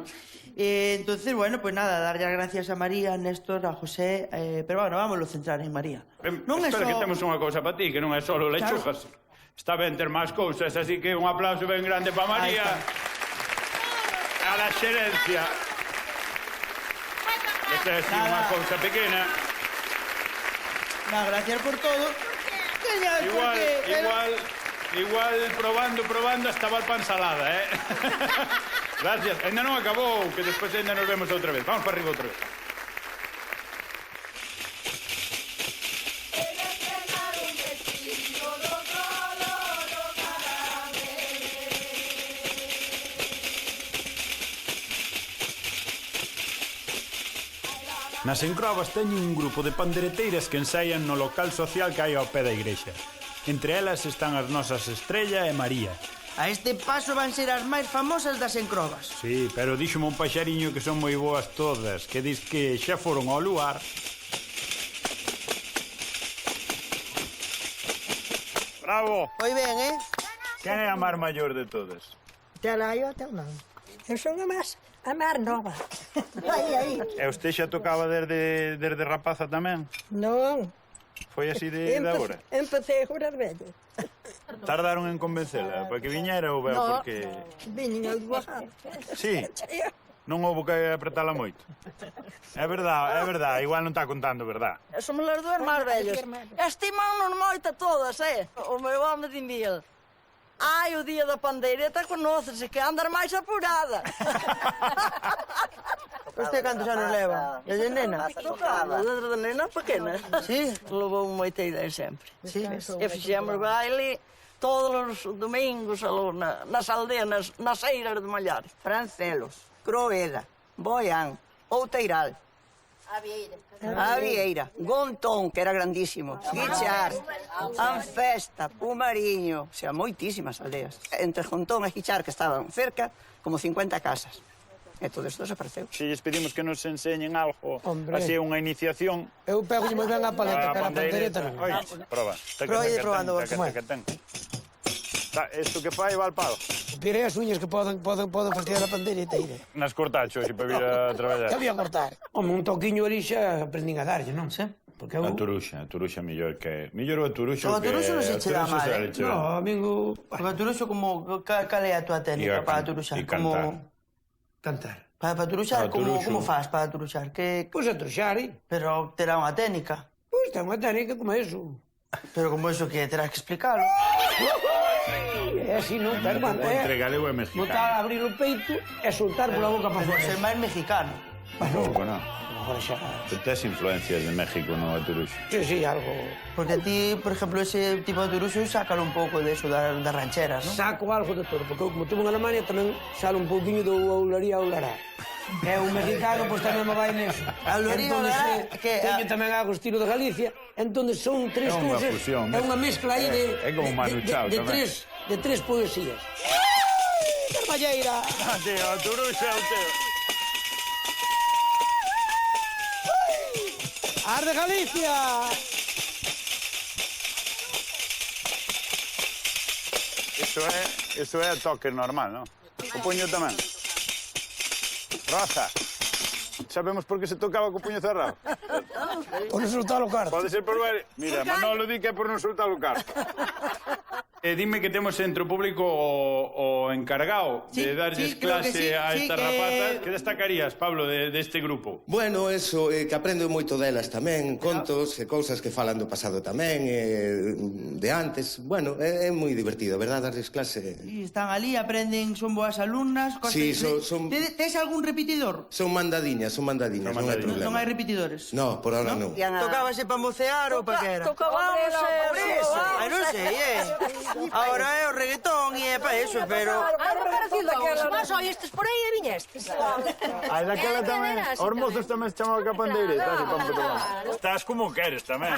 Entonces, bueno, pues nada, darlle as gracias a María, a Néstor, a José, pero bueno, vámoslo centrar en María. Espera, que temos unha cousa para ti, que non é só lechugas. Está ben ter máis cousas, así que un aplauso ben grande para María. A la xerencia. Esta é unha cousa pequena. Gracias por todo. Igual probando estaba pa ensalada, Gracias. Ainda non acabou, que despois ainda nos vemos outra vez. Vamos para arriba outra vez. Nas encrobas teñen un grupo de pandereteiras que ensaian no local social que hai ao pé da igrexa. Entre elas están as nosas Estrella e María. A este paso van ser as máis famosas das encrobas. Sí, pero díxome un paxariño que son moi boas todas, que dis que xa foron ao luar. Bravo! Moi ben, Quen é a mar maior de todas? Tela aí ou teu non? Eu son a máis nova. Aí. E usted xa tocaba desde rapaza tamén? Non. Foi así de agora? Empecé agora de vello. Tardaron en convencela para que viñera ou ben porque... Viñen as dúas. Sí? Non houve que apretala moito? É verdade, igual non está contando, verdad? Somos as dúas máis vellas. Estimamos moito todas, O meu home dindía, ai, o día da pandeireta conócese, que andar máis apurada. Usted cantos anos leva? Desde nena? Desde nena pequena. Sí? Levou moita idea sempre. Sí? E fixemos baile todos os domingos nas aldeas, nas eiras de Mallares. Francelos, Croeda, Boián, Outeiral. A Vieira, Gontón, que era grandísimo, Guichar, Anfesta, Pumariño, o sea, moitísimas aldeas. Entre Gontón e Guichar, que estaban cerca, como 50 casas. E todo isto desapareceu. Se lles pedimos que nos enseñen algo, así unha iniciación... Eu pego-lle moi ben a paleta, pero a pandeireta non. Oi, proba. Proide probando. Isto que fai va al palo. Pirei as uñas que poden fastidiar a pandeireta. Nas cortacho, xe, para vir a traballar. Que había a cortar? Home, un toquiño ali xa aprendín a darlle, non? Sí. A turuxa mellor que... Mellor o turuxo que... O turuxo non se che dá mal, No, amigo... O turuxo como... Cal é a túa técnica para turuxar? E cantar. Cantar. Para turuxar, como faz para turuxar? Pois a turuxar, Pero terá unha técnica. Pois ten unha técnica como eso. Pero como eso que terás que explicalo. É así, non? Pero, entre galego e mexicano. Botar, abrir o peito e soltar pola boca para fora. Ser máis mexicano. Pouco, non? Tu tes influencias de México, non, a turuxo? Sí, algo. Porque a ti, por exemplo, ese tipo de turuxo sácalo un pouco de eso, das rancheras, non? Saco algo de todo, porque como tuve en Alemania tamén sale un pouquinho do aularía a aulará. É un mexicano, pois tamén me vai neso. Aularía a aulará, que... Teño tamén algo estilo de Galicia, entón son tres cousas. É unha mezcla aí de... É como Manu Chao tamén. De tres poesías. Carballeira! Tío, o turuxo é o teo. ¡Arde Galicia! Iso é toque normal, non? O puño tamén. Rosa, sabemos por que se tocaba co puño cerrado? Por non soltar o carto. Pode ser por ver... Mira, Manolo di que é por non soltar o carto. Dime que temos entre o público o encargado de darlles clase a estas rapazas. Que destacarías, Pablo, deste grupo? Bueno, eso, que aprendo moito delas tamén, contos e cousas que falan do pasado tamén, de antes. Bueno, é moi divertido, verdad, darles clase. Sí, están ali, aprenden, son boas alumnas. Sí, son... Tes algún repetidor? Son mandadiñas, non hai problema. Non hai repetidores? No, por ahora non. Tocábase para mocear ou para que era? Tocábamos por eso. Ai, non sei, Ahora é o reggaetón e é para eso, pero... Mas oístes por aí e viñestes. Ai, daquela tamén, os mozos tamén se chamaban capandeireta. Estás como queres tamén,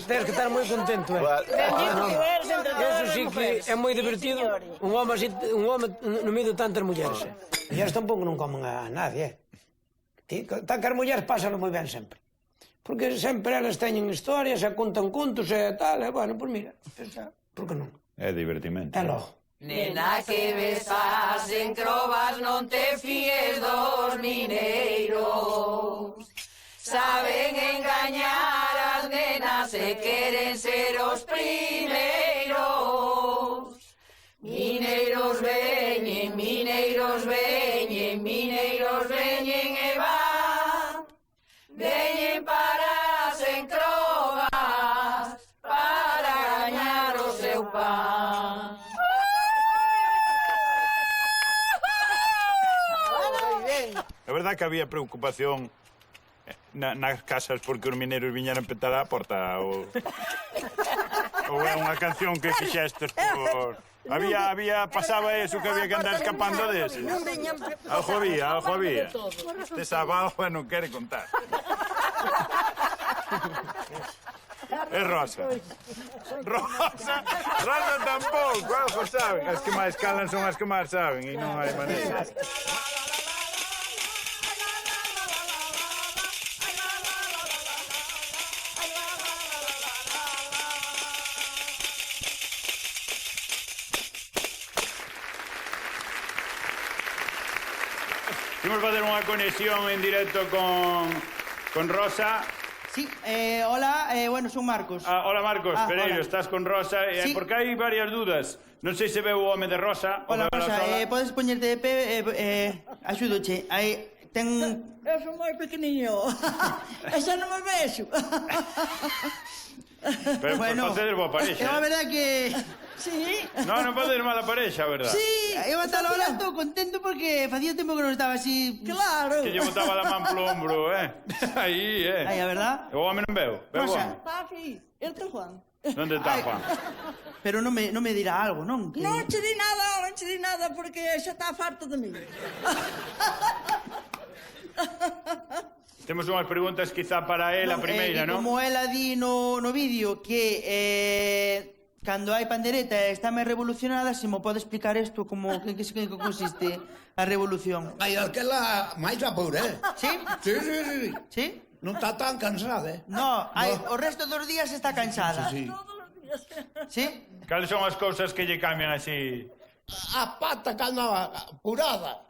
Tens que estar moi contento, Eso sí que é moi divertido. Un home no medio de tantas mulleres. E elas tampouco non comen a nadie, Tan que as mulleres pásalo moi ben sempre. Porque sempre elas teñen historias e contan contos e tal, e bueno, pois mira, por que non? É divertimento. É logo. Nena, que besas en crobas, non te fíes dos mineiros. Saben engañar as nenas e queren ser os primeiros. Mineiros veñen, mineiros veñen, mineiros veñen e van. Veñen para as encrobas, para gañar o seu pan. É verdade que había preocupación nas casas porque os mineiros viñeran petar a porta ou é unha canción que fixestes por... Pasaba eso que había que andar escapando deses. Algo había. Este sábado non quere contar. É Rosa. Rosa tampouco, algo saben. As que máis calan son as que máis saben e non hai maneira. Imos facer unha conexión en directo con Rosa. Sí, hola, bueno, son Marcos. Hola, Marcos, Pereiro, hola. estás con Rosa, Sí. porque hai varias dudas. Non sei se veu o home de Rosa. Hola, Rosa, podes poñerte de pé, axúdoche. Ten... Eu son moi pequeniño. E xa non me vexo. Pero bueno, facedes boa parexa. É a verdade que... Sí. Non facedes mala parexa, a verdade. Sí, eu ata ahora estou contento porque facía tempo que non estaba así... Claro. Que lle botaba la man polo ombro, Aí, Aí, a verdad? O home non veu. Rosa. Está aquí, este Juan. Onde está Juan? Pero non me dirá algo, non? Que... Non che di nada, porque xa está farto de mí. Temos unhas preguntas quizá para él, a primeira, non? Como ela di no vídeo que... Cando hai pandereta e está máis revolucionada, se mo pode explicar isto, como que consiste a revolución. Hai aquela máis vapor, Sí? Sí. Sí? Non está tan cansada, No, o resto dos días está cansada. Sí. Sí? Cales son as cousas que lle cambian así? A pata que andaba apurada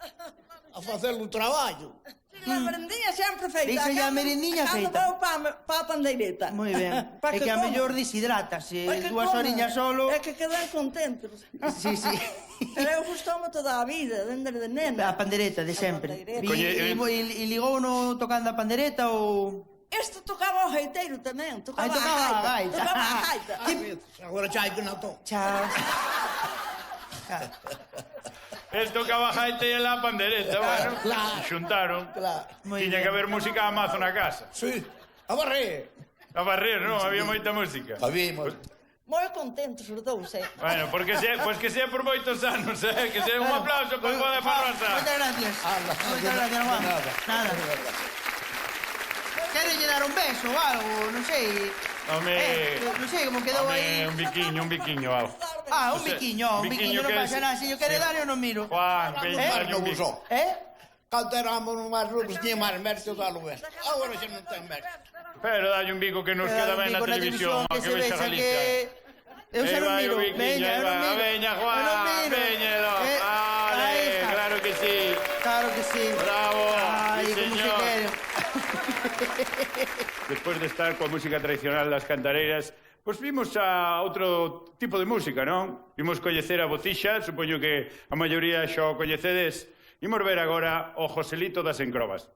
a facer o traballo. A merendinha sempre feita. Díxelle a merendinha feita. Cando vou pa pandeireta. Moi ben. É que a mellor deshidratase, 2 horiñas solo... É que quedan contentos. Sí. Pero eu gustoume toda a vida, dende de nena. A pandereta, de sempre. E ligou no tocando a pandereta ou... Este tocaba o gaiteiro tamén, tocaba a gaita. Agora xa hai que non toco. Chao. El tocaba jaite e la pandereta, bueno. Claro. Xuntaron. Tiña que haber música a mazo na casa. Sí, a barrer. A barrer, non? Había moita música. Habíamos. Moi contentos os dous, Bueno, que sea por moitos anos, que sea un aplauso para Rosa. Moitas gracias. Moitas gracias, Juan. Nada. Quere lle dar un beso ou algo, non sei. Non sei como quedou aí. Un biquiño, algo. Un biquiño non pasa nada. Se yo quere dar, eu non miro. Juan, darlle un bico. Cando éramos máis rubos, tiña máis mérito da luz. Agora xa non ten mérito. Pero dalle un bico que nos queda ben na televisión, que vexa Galicia. Eu xa non miro. Veña, Juan, veñelo. Claro que sí. Claro que sí. Bravo. Ai, como se quere. Despois de estar coa música tradicional das cantareiras, pois vimos a outro tipo de música, non? Vimos coñecer a Bocixa, supoño que a maioría xa o coñecedes. Imos ver agora o Joselito das Encrobas.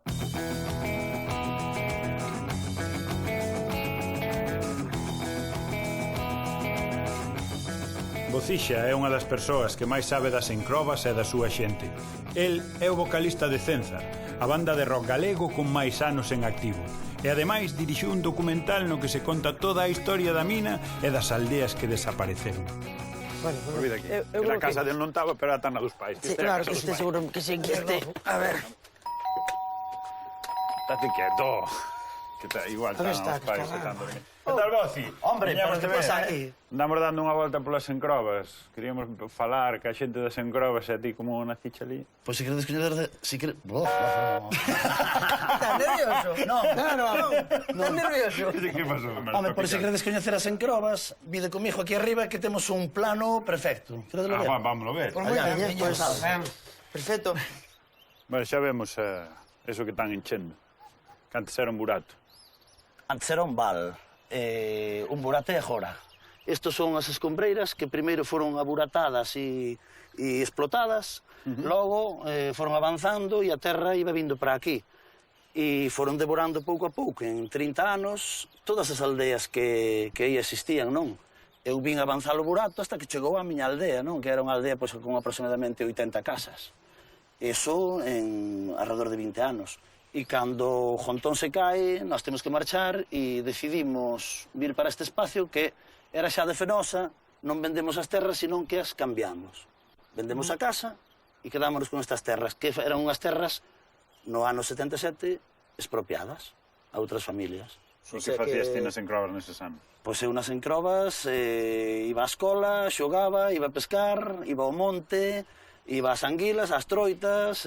Bocixa é unha das persoas que máis sabe das encrobas e da súa xente. El é o vocalista de Cenza, a banda de rock galego con máis anos en activo. E ademais dirixiu un documental no que se conta toda a historia da mina e das aldeas que desapareceron. Bueno, olvida aquí. Que na casa del non estaba, pero era tan a dos pais. Sí, claro, que este seguro que sí. A ver. Estate quieto. Que igual están os pais. Que tal, Boci? Hombre, pero que pasa aquí? Andamos dando unha volta polas encrobas. Queríamos falar que a xente das encrobas e a ti como naciche ali. Pois se queredes coñecer... Estás nervioso? Non, estás nervioso? Que pasou? Home, por se queredes coñecer as encrobas, vide comigo aquí arriba que temos un plano perfecto. Queredelo ver? Vámonos ver. Pois moi ben, perfecto. Vale, xa vemos eso que están enchendo. Que antes era un burato. Antes era un val. Un burato é agora. Estos son as escombreiras que primeiro foron aburatadas e explotadas, logo foron avanzando e a terra iba vindo para aquí. E foron devorando pouco a pouco, en 30 anos, todas as aldeas que aí existían, non? Eu vin avanzar o burato hasta que chegou a miña aldea, non? Que era unha aldea pois, con aproximadamente 80 casas. Eso en alrededor de 20 anos. E cando o Jontón se cae, nós temos que marchar e decidimos vir para este espacio que era xa de Fenosa, non vendemos as terras, senón que as cambiamos. Vendemos a casa e quedámonos con estas terras, que eran unhas terras no ano 77 expropiadas a outras familias. O que facías ti nas encrobas neses anos? Pois eu nas encrobas iba á escola, xogaba, iba a pescar, iba ao monte, iba ás anguilas, ás troitas,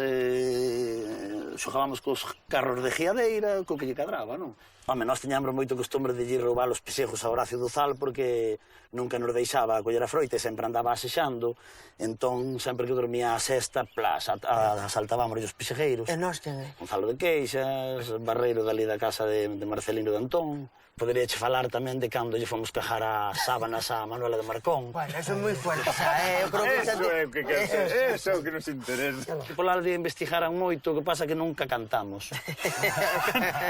xogábamos cos carros de guiadeira, co que lle cadraba, non? Home, nós tiñamos moito costumbre de lle roubar os pisejos a Horacio Duzal porque nunca nos deixaba coller a froita e sempre andaba asexando, entón, sempre que dormía a sexta, plas, asaltábamos os pisejeiros. E nós quen é? Gonzalo de Queixas, Barreiro dali da casa de Marcelino de Antón. Poderíache falar tamén de cando lle fomos cajar as sábanas a Manuela de Marcón. Bueno, eso é moi fuerte, xa, eu creo que... Eso é o que quer ser, eso é o que nos interesa. Pola aldea investigaran moito, o que pasa que nunca cantamos.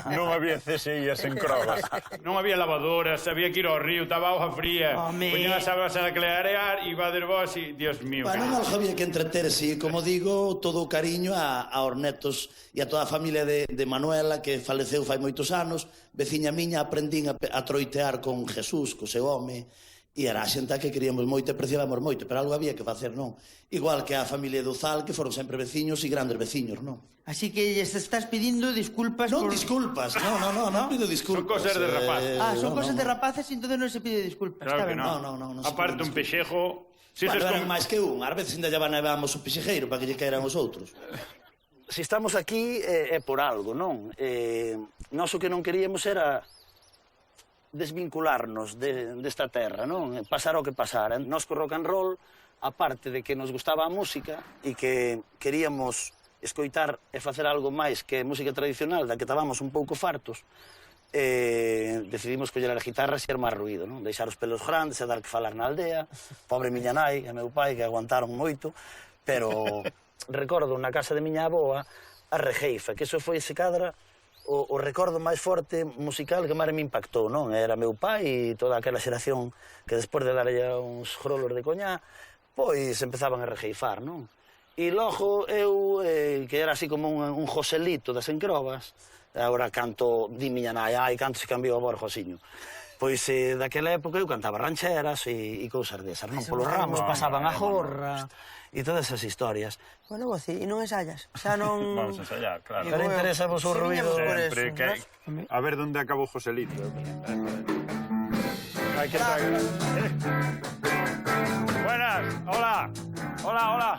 Non había CSIs en Crobas. Non había lavadoras, había que ir ao río, estaba auga fría. Poñían as sábanas a clarear, iba a der vos e, Dios mío. Bueno, non había que entreterse, como digo, todo o cariño aos netos e a toda a familia de Manuela, que faleceu fai moitos anos. Veciña miña, aprendín a troitear con Jesús, co seu home, e era a xente que queríamos moito e apreciábamos moito, pero algo había que facer, non? Igual que a familia do Zal, que foron sempre veciños e grandes veciños, non? Así que lles estás pedindo disculpas non, por... disculpas, non pido disculpas. Son cosas de rapaces. Son cosas de rapaces e entón non se pide disculpas. Claro que non. Aparte un pexejo... Bueno, eran máis que un, ás veces ainda llevábamos un pexejeiro para que lle caeran os outros. Se estamos aquí é por algo, non? Nós o que non queríamos era desvincularnos desta terra, non? Pasar o que pasara. Nós co rock and roll, aparte de que nos gustaba a música e que queríamos escoitar e facer algo máis que música tradicional, da que estábamos un pouco fartos, decidimos coller as guitarras e armar ruído, non? Deixar os pelos grandes e dar que falar na aldea. Pobre miña nai e meu pai que aguantaron moito, pero recordo na casa de miña aboa a Regeifa, que iso foi ese cadra o recordo máis forte musical que máis me impactou, non? Era meu pai e toda aquela xeración que despois de darlle uns grolos de coñá, pois empezaban a regeifar, non? E logo eu, que era así como un Joselito das encrobas, agora canto, di miña nai, canto se cambiou a Borjosiño. Pois daquela época eu cantaba rancheras e cousas desas, non? Polos ramos pasaban a jorra e todas esas historias. Bueno, vos, e non ensayas? Xa non... Vamos a ensayar, claro. Pero interesa vos o ruido... Sempre que... A ver onde acabou Joselito. Hai que traer... Buenas, hola. Hola.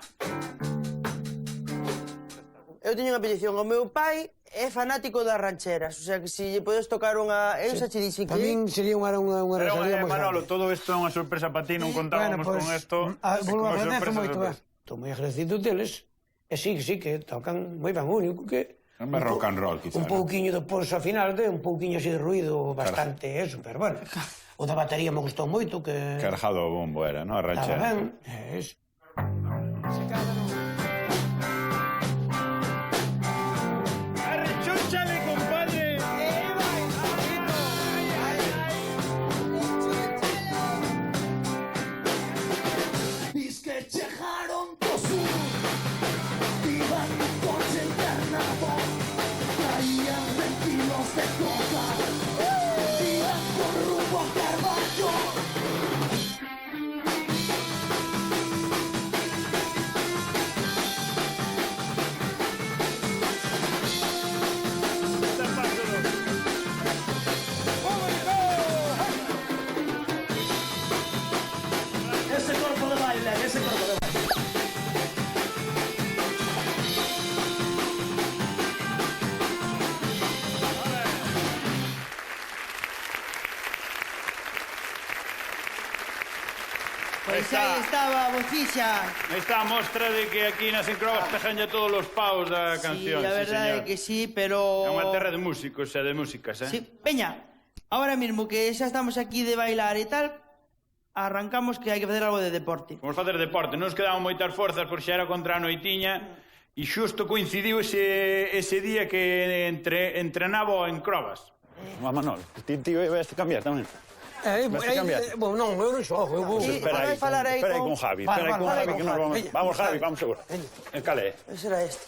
Eu teño unha petición. O meu pai é fanático das rancheras. O sea, que se lle podes tocar unha... Eu xa che dixen que... Tamén sería unha ranchería moi grande. Manolo, todo isto é unha sorpresa para ti, non contábamos con isto. Vou agradecer moito, estou moi agradecido deles. E sí, que tocan moi ben, único que... É máis rock and roll, quizá. Un pouquiño depois, ao final, un pouquiño así de ruido, bastante eso, pero bueno. O da batería me gustou moito, que... Cargado o bombo era, non? A ranchera. Estaba ben, eso. ¡Arrechúchale, compadre! Dis que chegaron do sur, iban con internado, traían 20 kilos de coca, iban con rumbo a Carballo. Ese cuerpo de baile. Pois aí estaba a bocixa. Esta mostra de que aquí nas encrobas pejan ya todos os paus da canción. Sí, a verdade é que sí, pero... É unha terra de músicos e de músicas, Sí, veña, ahora mismo que xa estamos aquí de bailar e tal, arrancamos que hai que facer algo de deporte. Vamos facer deporte, non nos quedaban moitas forzas por xa era contra a noitiña e xusto coincidiu ese día que entrenaba en Crobas. Manolo, tío, vais a cambiar tamén. Bom, non, eu non xogo, eu vou... Espera aí con Javi, que nos vamos... Vamos, Javi, vamos seguro. Cale. Ese era este.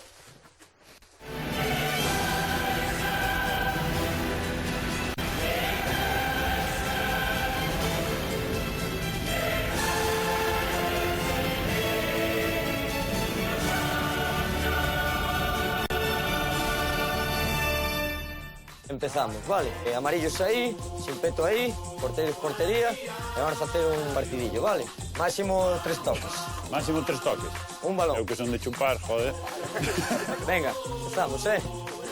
Empezamos, vale? Amarillos aí, Ximpeto aí, porteros portería, e vamos facer un partidillo, vale? Máximo 3 toques. Máximo 3 toques? Un balón. Eu que son de chupar, joder. Venga, empezamos,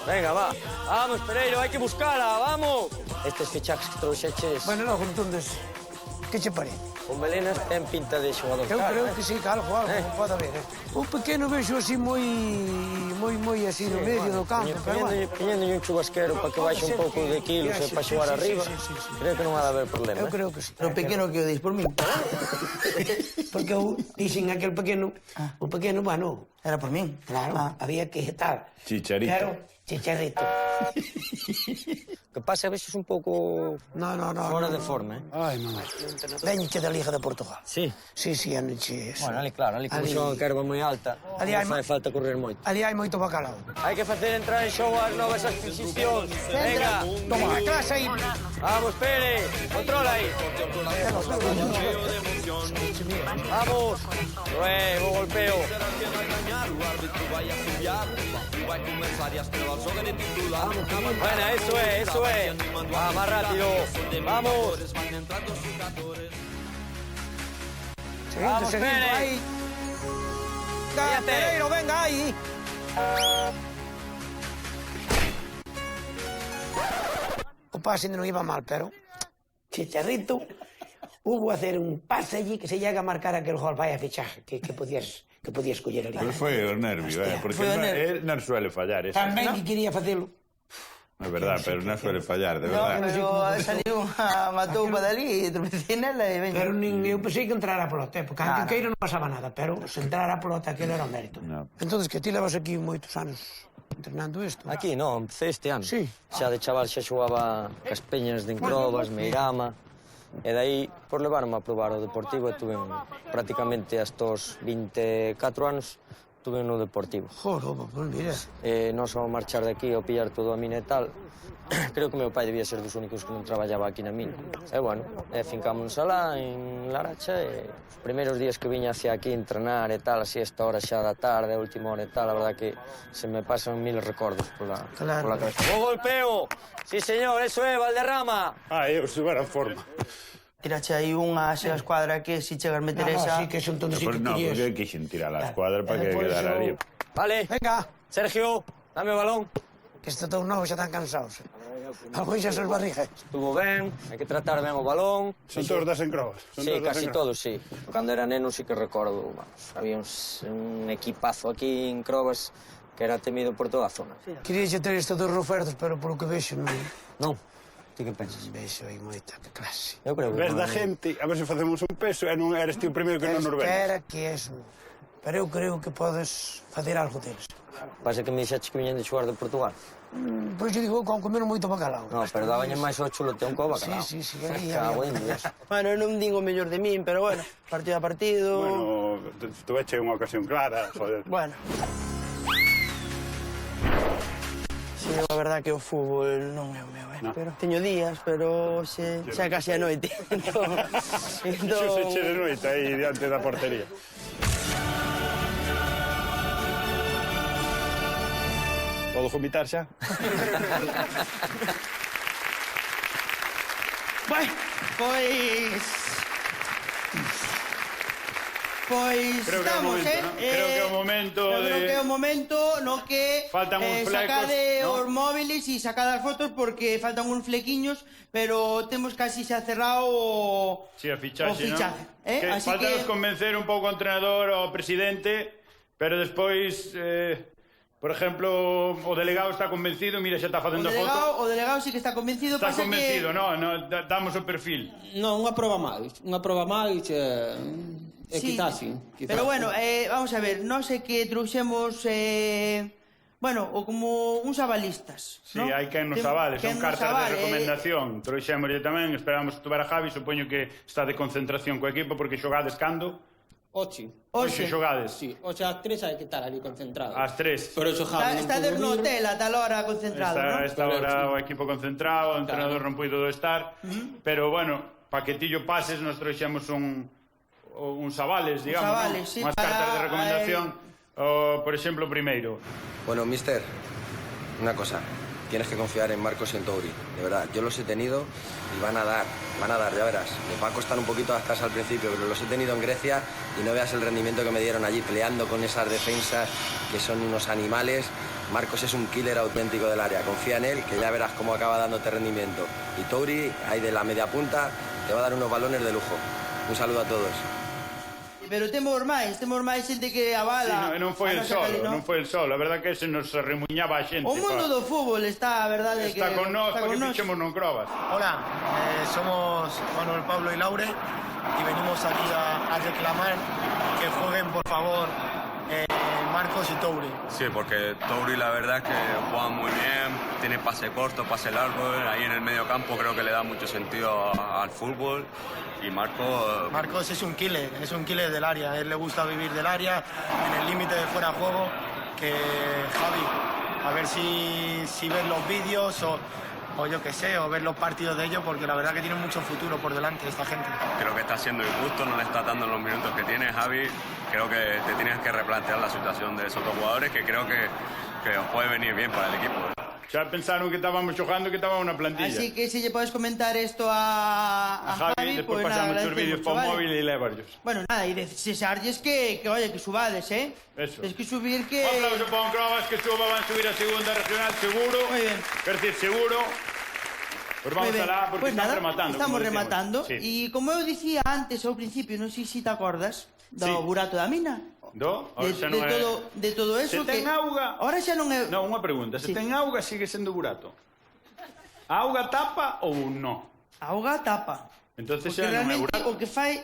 Venga, va. Vamos, Pereiro, hai que buscala, vamos. Estes fichajes que trouxeches... Bueno, logo, entonces, que che parece? O Melenas ten pinta de xogador. Eu creo que sí, que algo pode haber. O pequeno vexo así moi así no medio do campo. Piñéndolle un chubasquero para que baixe un pouco de kilos e para xogar arriba, creo que non ha de haber problema. Eu creo que sí. Pero pequeno que o dis por mí. Porque eu dixen aquel pequeno, o pequeno, bueno... Era por mí. Claro, había que tal. Chicharito. Claro, chicharito. Que pasa a veces un pouco... No. Fora de forma, Ai, mamãe. Veñche da Liga de Portugal. Sí? Sí, anche... Bueno, ali claro, ali como xogan que erva moi alta, non fai falta correr moito. Ali hai moito bacalao. Hai que facer entrar en xogo as novas adquisicións. Venga, toma, a clase aí. Vamos, Pere, controla aí. Vamos. Bo golpeo. Bueno, eso es. Va, más rápido. Vamos. Vamos, Pere. Ahí. Pereiro, venga aí. O pase non iba mal, pero Chicharrito hubo a hacer un pase allí que se llega a marcar aquel gol. Vaya fichaje que podías escoller ali. Pues foi o nervio, porque él non suele fallar. Tamén que quería facelo. É verdad, pero non suele fallar, de verdad. Pero saliu matou para dali e tropecei nela e veña. Pero eu pensei que entrara a pelota, porque a Queiro non pasaba nada, pero se entrara a pelota aquilo era un mérito. Entonces, que ti levas aquí moitos anos entrenando isto? Aquí, non, empecé este ano. Sí. Xa de chaval xa xogaba cas peñas de Encrobas, Meirama, e dai, por levarme a probar o Deportivo, e tuve prácticamente hasta os 24 anos, tuve no Deportivo. Joder, pues mira. Nós ao marchar de aquí, ao pillar todo a mina e tal, creo que meu pai debía ser dos únicos que non traballaba aquí na mina. E, bueno, fincámonos alá, en Laracha, e os primeiros días que viña hacia aquí a entrenar e tal, así esta hora xa da tarde, a última hora e tal, a verdad que se me pasan mil recordos pola cabeza. ¡O golpeo! Sí, señor, eso é, Valderrama! Eu subera a forma. Tirache aí unha xa escuadra que si chegas meter esa... Sí, que son todos sitios No, porque quixen tirar a escuadra para que quedara ali. Vale. Venga. Sergio, dame o balón. Que estos todos novos xa están cansados. Algúns xa se os barriga. Estuvo ben, hai que tratar ben o balón. Son todos das Encrobas. Sí, casi todos, sí. Cando era neno sí que recordo, había un equipazo aquí en Encrobas que era temido por toda a zona. Quería xa ter estes dos refuerzos, pero por o que vexo non... Non. Ti que pensas? Vexo aí moita, que clase. Eu creo que... Ves da gente, a ver se facemos un peso e non eres ti o primeiro que non nos ven. Espera que eso. Pero eu creo que podes facer algo deles. Pasa que me dixeches que viñen de xogar de Portugal. Pois eu digo, con comer moito bacalao. Non, pero dabañen máis o chuloteón co bacalao. Sí. Cago en Dios. Bueno, non digo mellor de min, pero bueno, partido a partido... Bueno, tuveche unha ocasión clara, joder. Bueno. Sí, a verdad que o fútbol non é o meu, pero teño días, pero xa é case a noite. Entón... Xo se che de noite aí diante da portería. Podo vomitar xa? Pois estamos, Creo que é o momento de... Creo que é o momento no que faltan uns flecos, sacade os móviles e sacade as fotos porque faltan uns flequiños, pero temos casi xa cerrado o fichaxe, non? Faltanos convencer un pouco o entrenador ou o presidente, pero despois... Por exemplo, o delegado está convencido, mira, xa está facendo a foto. O delegado sí que está convencido. Está convencido, damos o perfil. Non, unha proba máis, quitase. Pero bueno, vamos a ver, non sei que trouxemos, bueno, o como uns avalistas, Sí, hai quen nos avale, son cartas de recomendación. Trouxémoslle tamén, esperamos que estuviera Javi, supoño que está de concentración co equipo, porque xogades cando? Oxe xogades? Sí, oxe ás 3 hai que estar ali concentrado. Ás 3. Pero eso Javi está no hotel a tal hora concentrado, non? Esta hora o equipo concentrado, o entrenador non puido estar, pero bueno, pa que ti yo pases, nos trouxemos uns avales, digamos, unhas cartas de recomendación, por exemplo, primeiro. Bueno, mister, unha cosa. tienes que confiar en Marcos y en Touri, de verdad. Yo los he tenido y van a dar, ya verás. Me va a costar un poquito adaptarse al principio, pero los he tenido en Grecia y no veas el rendimiento que me dieron allí peleando con esas defensas que son unos animales. Marcos es un killer auténtico del área, confía en él, que ya verás cómo acaba dándote rendimiento. Y Touri, ahí de la media punta, te va a dar unos balones de lujo. Un saludo a todos. Pero temos máis xente que avala. Sí, non foi el solo, a verdad que se nos remuñaba a xente. O mundo do fútbol está, a verdade, que... Está con nós, porque fichemos non crobas. Hola, somos Manuel, Pablo y Laure, y venimos aquí a reclamar que jueguen, por favor, Marcos y Touri. Sí, porque Touri la verdad es que juega muy bien, tiene pase corto, pase largo, ahí en el medio campo creo que le da mucho sentido al fútbol. Y Marcos es un killer del área, a él le gusta vivir del área, en el límite de fuera de juego, que Javi, a ver si ves los vídeos o yo qué sé, o ver los partidos de ellos, porque la verdad que tienen mucho futuro por delante esta gente. Creo que está siendo injusto, no le está dando los minutos que tiene Javi, creo que te tienes que replantear la situación de esos dos jugadores, que creo que os puede venir bien para el equipo. Xa pensaron que estábamos xogando, que estábamos na plantilla. Así que se lle podes comentar isto a Javi, despois pasamos os vídeos para o móvil e levarlos. Bueno, nada, e desexarlles que oye, que subades, Eso. Es que subir que... Un aplauso para un Crobas que van a subir a segunda regional, seguro. Muy bien. Quer decir, seguro. Pues vamos alá, porque estamos rematando. Estamos rematando. E como eu dicía antes, ao principio, non sei se te acordas, do burato da mina. De todo eso. Se ten auga... Ahora xa non é... Non, unha pregunta. Se ten auga, sigue sendo burato. A auga tapa ou non? A auga tapa. Entonces xa non é burato. O que fai...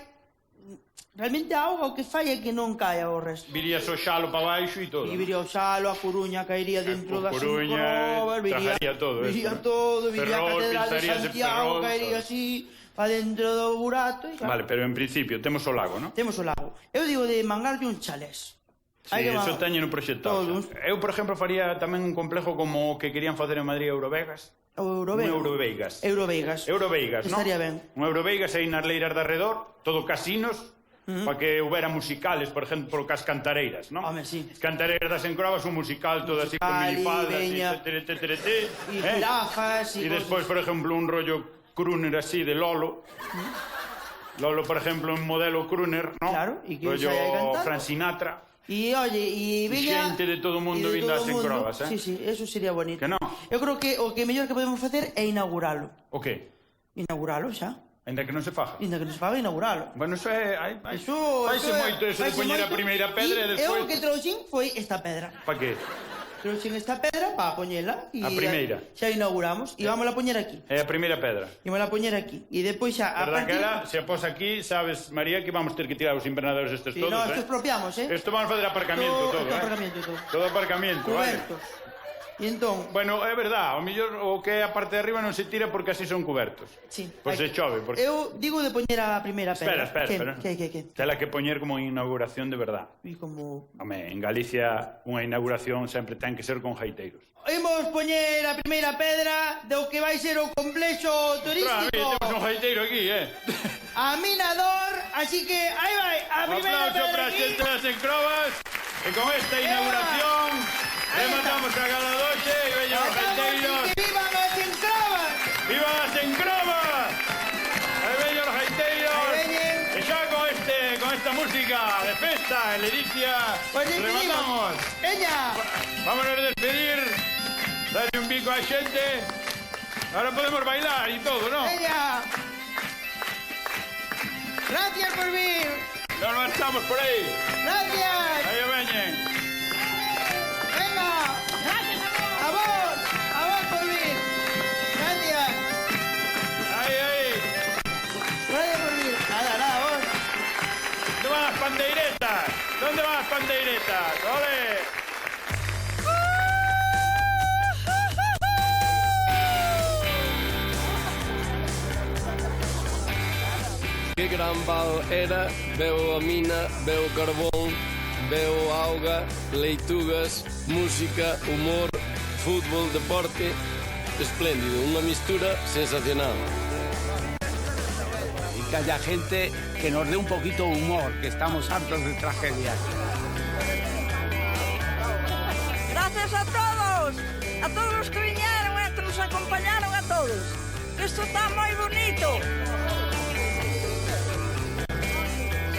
Realmente a auga o que fai é que non caia o resto. Virías o xalo para baixo e todo. E viría o xalo, a Coruña caería dentro das Coruña, trajaría todo. Viría todo, viría a Catedral de Santiago, caería así... para dentro do burato. Vale, pero en principio temos o lago, non? Temos o lago. Eu digo de mangarlle un chalés. Sí, eso teño no proxectado. Eu, por exemplo, faría tamén un complejo como o que querían facer en Madrid Eurovegas. Euroveigas. Euroveigas, non? Estaría ben. Un Euroveigas aí nas leiras de arredor, todo casinos, para que houbera musicales, por exemplo, cas cantareiras, non? Home, sí. As cantareiras das Encrobas, un musical todo así con minifaldas, e jirafas, e despois, por exemplo, un rollo crooner así de Lolo. Lolo, por ejemplo, un modelo crooner, ¿no? Claro, y que rollo Frank Sinatra. Y oye, y viña... xente de todo o mundo vindo ás Encrobas, Sí, sí, eso sería bonito. Que non? Eu creo que o que mellor que podemos facer é inauguralo. O que? Inauguralo xa. Ainda que non se faja? Ainda que non se faga, inauguralo. Bueno, eso é... Faise moito eso de poñer a primeira pedra e despois... Eu o que trouxen foi esta pedra. Pa que? Trouxen esta pedra para poñela e a primeira. Xa inauguramos e vamos a poñer aquí. É a primeira pedra. E vamos a poñer aquí e depois xa a partir... Verdad que se a pos aquí, sabes, María, que vamos ter que tirar os invernadores estes todos, no, estes expropiamos, Isto vamos a fazer aparcamiento todo, Todo aparcamiento, cubertos. Vale. E entón... Bueno, é verdad, o mellor o que é a parte de arriba non se tira porque así son cubertos. Sí. Pois se chove. Porque... Eu digo de poñer a primeira pedra. Espera. Que? Tela que poñer como inauguración de verdad. E como... Home, en Galicia unha inauguración sempre ten que ser con jaiteiros. Imos poñer a primeira pedra do que vai ser o complexo turístico. Temos un jaiteiro aquí, A Minador, así que aí vai, a primeira pedra. Un aplauso para a xente das Encrobas, e con esta inauguración rematamos a gala doxe e veñan os jaiteiros. Que vivan as Encrobas! Vivan as Encrobas! Aí veñan os jaiteiros. E xa con esta música de festa en Ledicia rematamos. Veña! Vámonos a despedir. Dale un pico a xente. Ahora podemos bailar e todo, ¿no? Veña! Gracias por vir. Nos marchamos por aí. Gracias. Aí veñen. Venga. Gracias a vos. A vos por vir. Gracias. Aí. Gracias por vir. Nada, vos. ¿Dónde van las pandeiretas? ¿Dónde van las pandeiretas? ¡Ole! Que gran val era, veo a mina, veo carbón, veo auga, leitugas, música, humor, fútbol, deporte, espléndido, unha mistura sensacional. Y que haya gente que nos dé un poquito de humor, que estamos hartos de tragedias. Gracias a todos los que vinieron nos acompañaron a todos. Isto está moi bonito.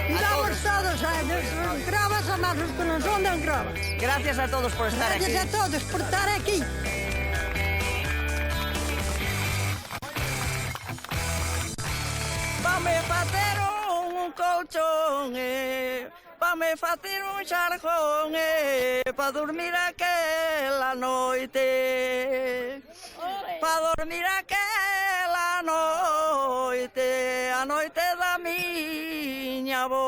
Vamos todos, gravas a más, os que non son dan gravas. Gracias a todos por estar aquí. Gracias a todos por estar aquí. Vame facer un colchón, vame facer un xarjón, pa dormir aquela noite. Pa dormir aquela noite, a noite da miña voz.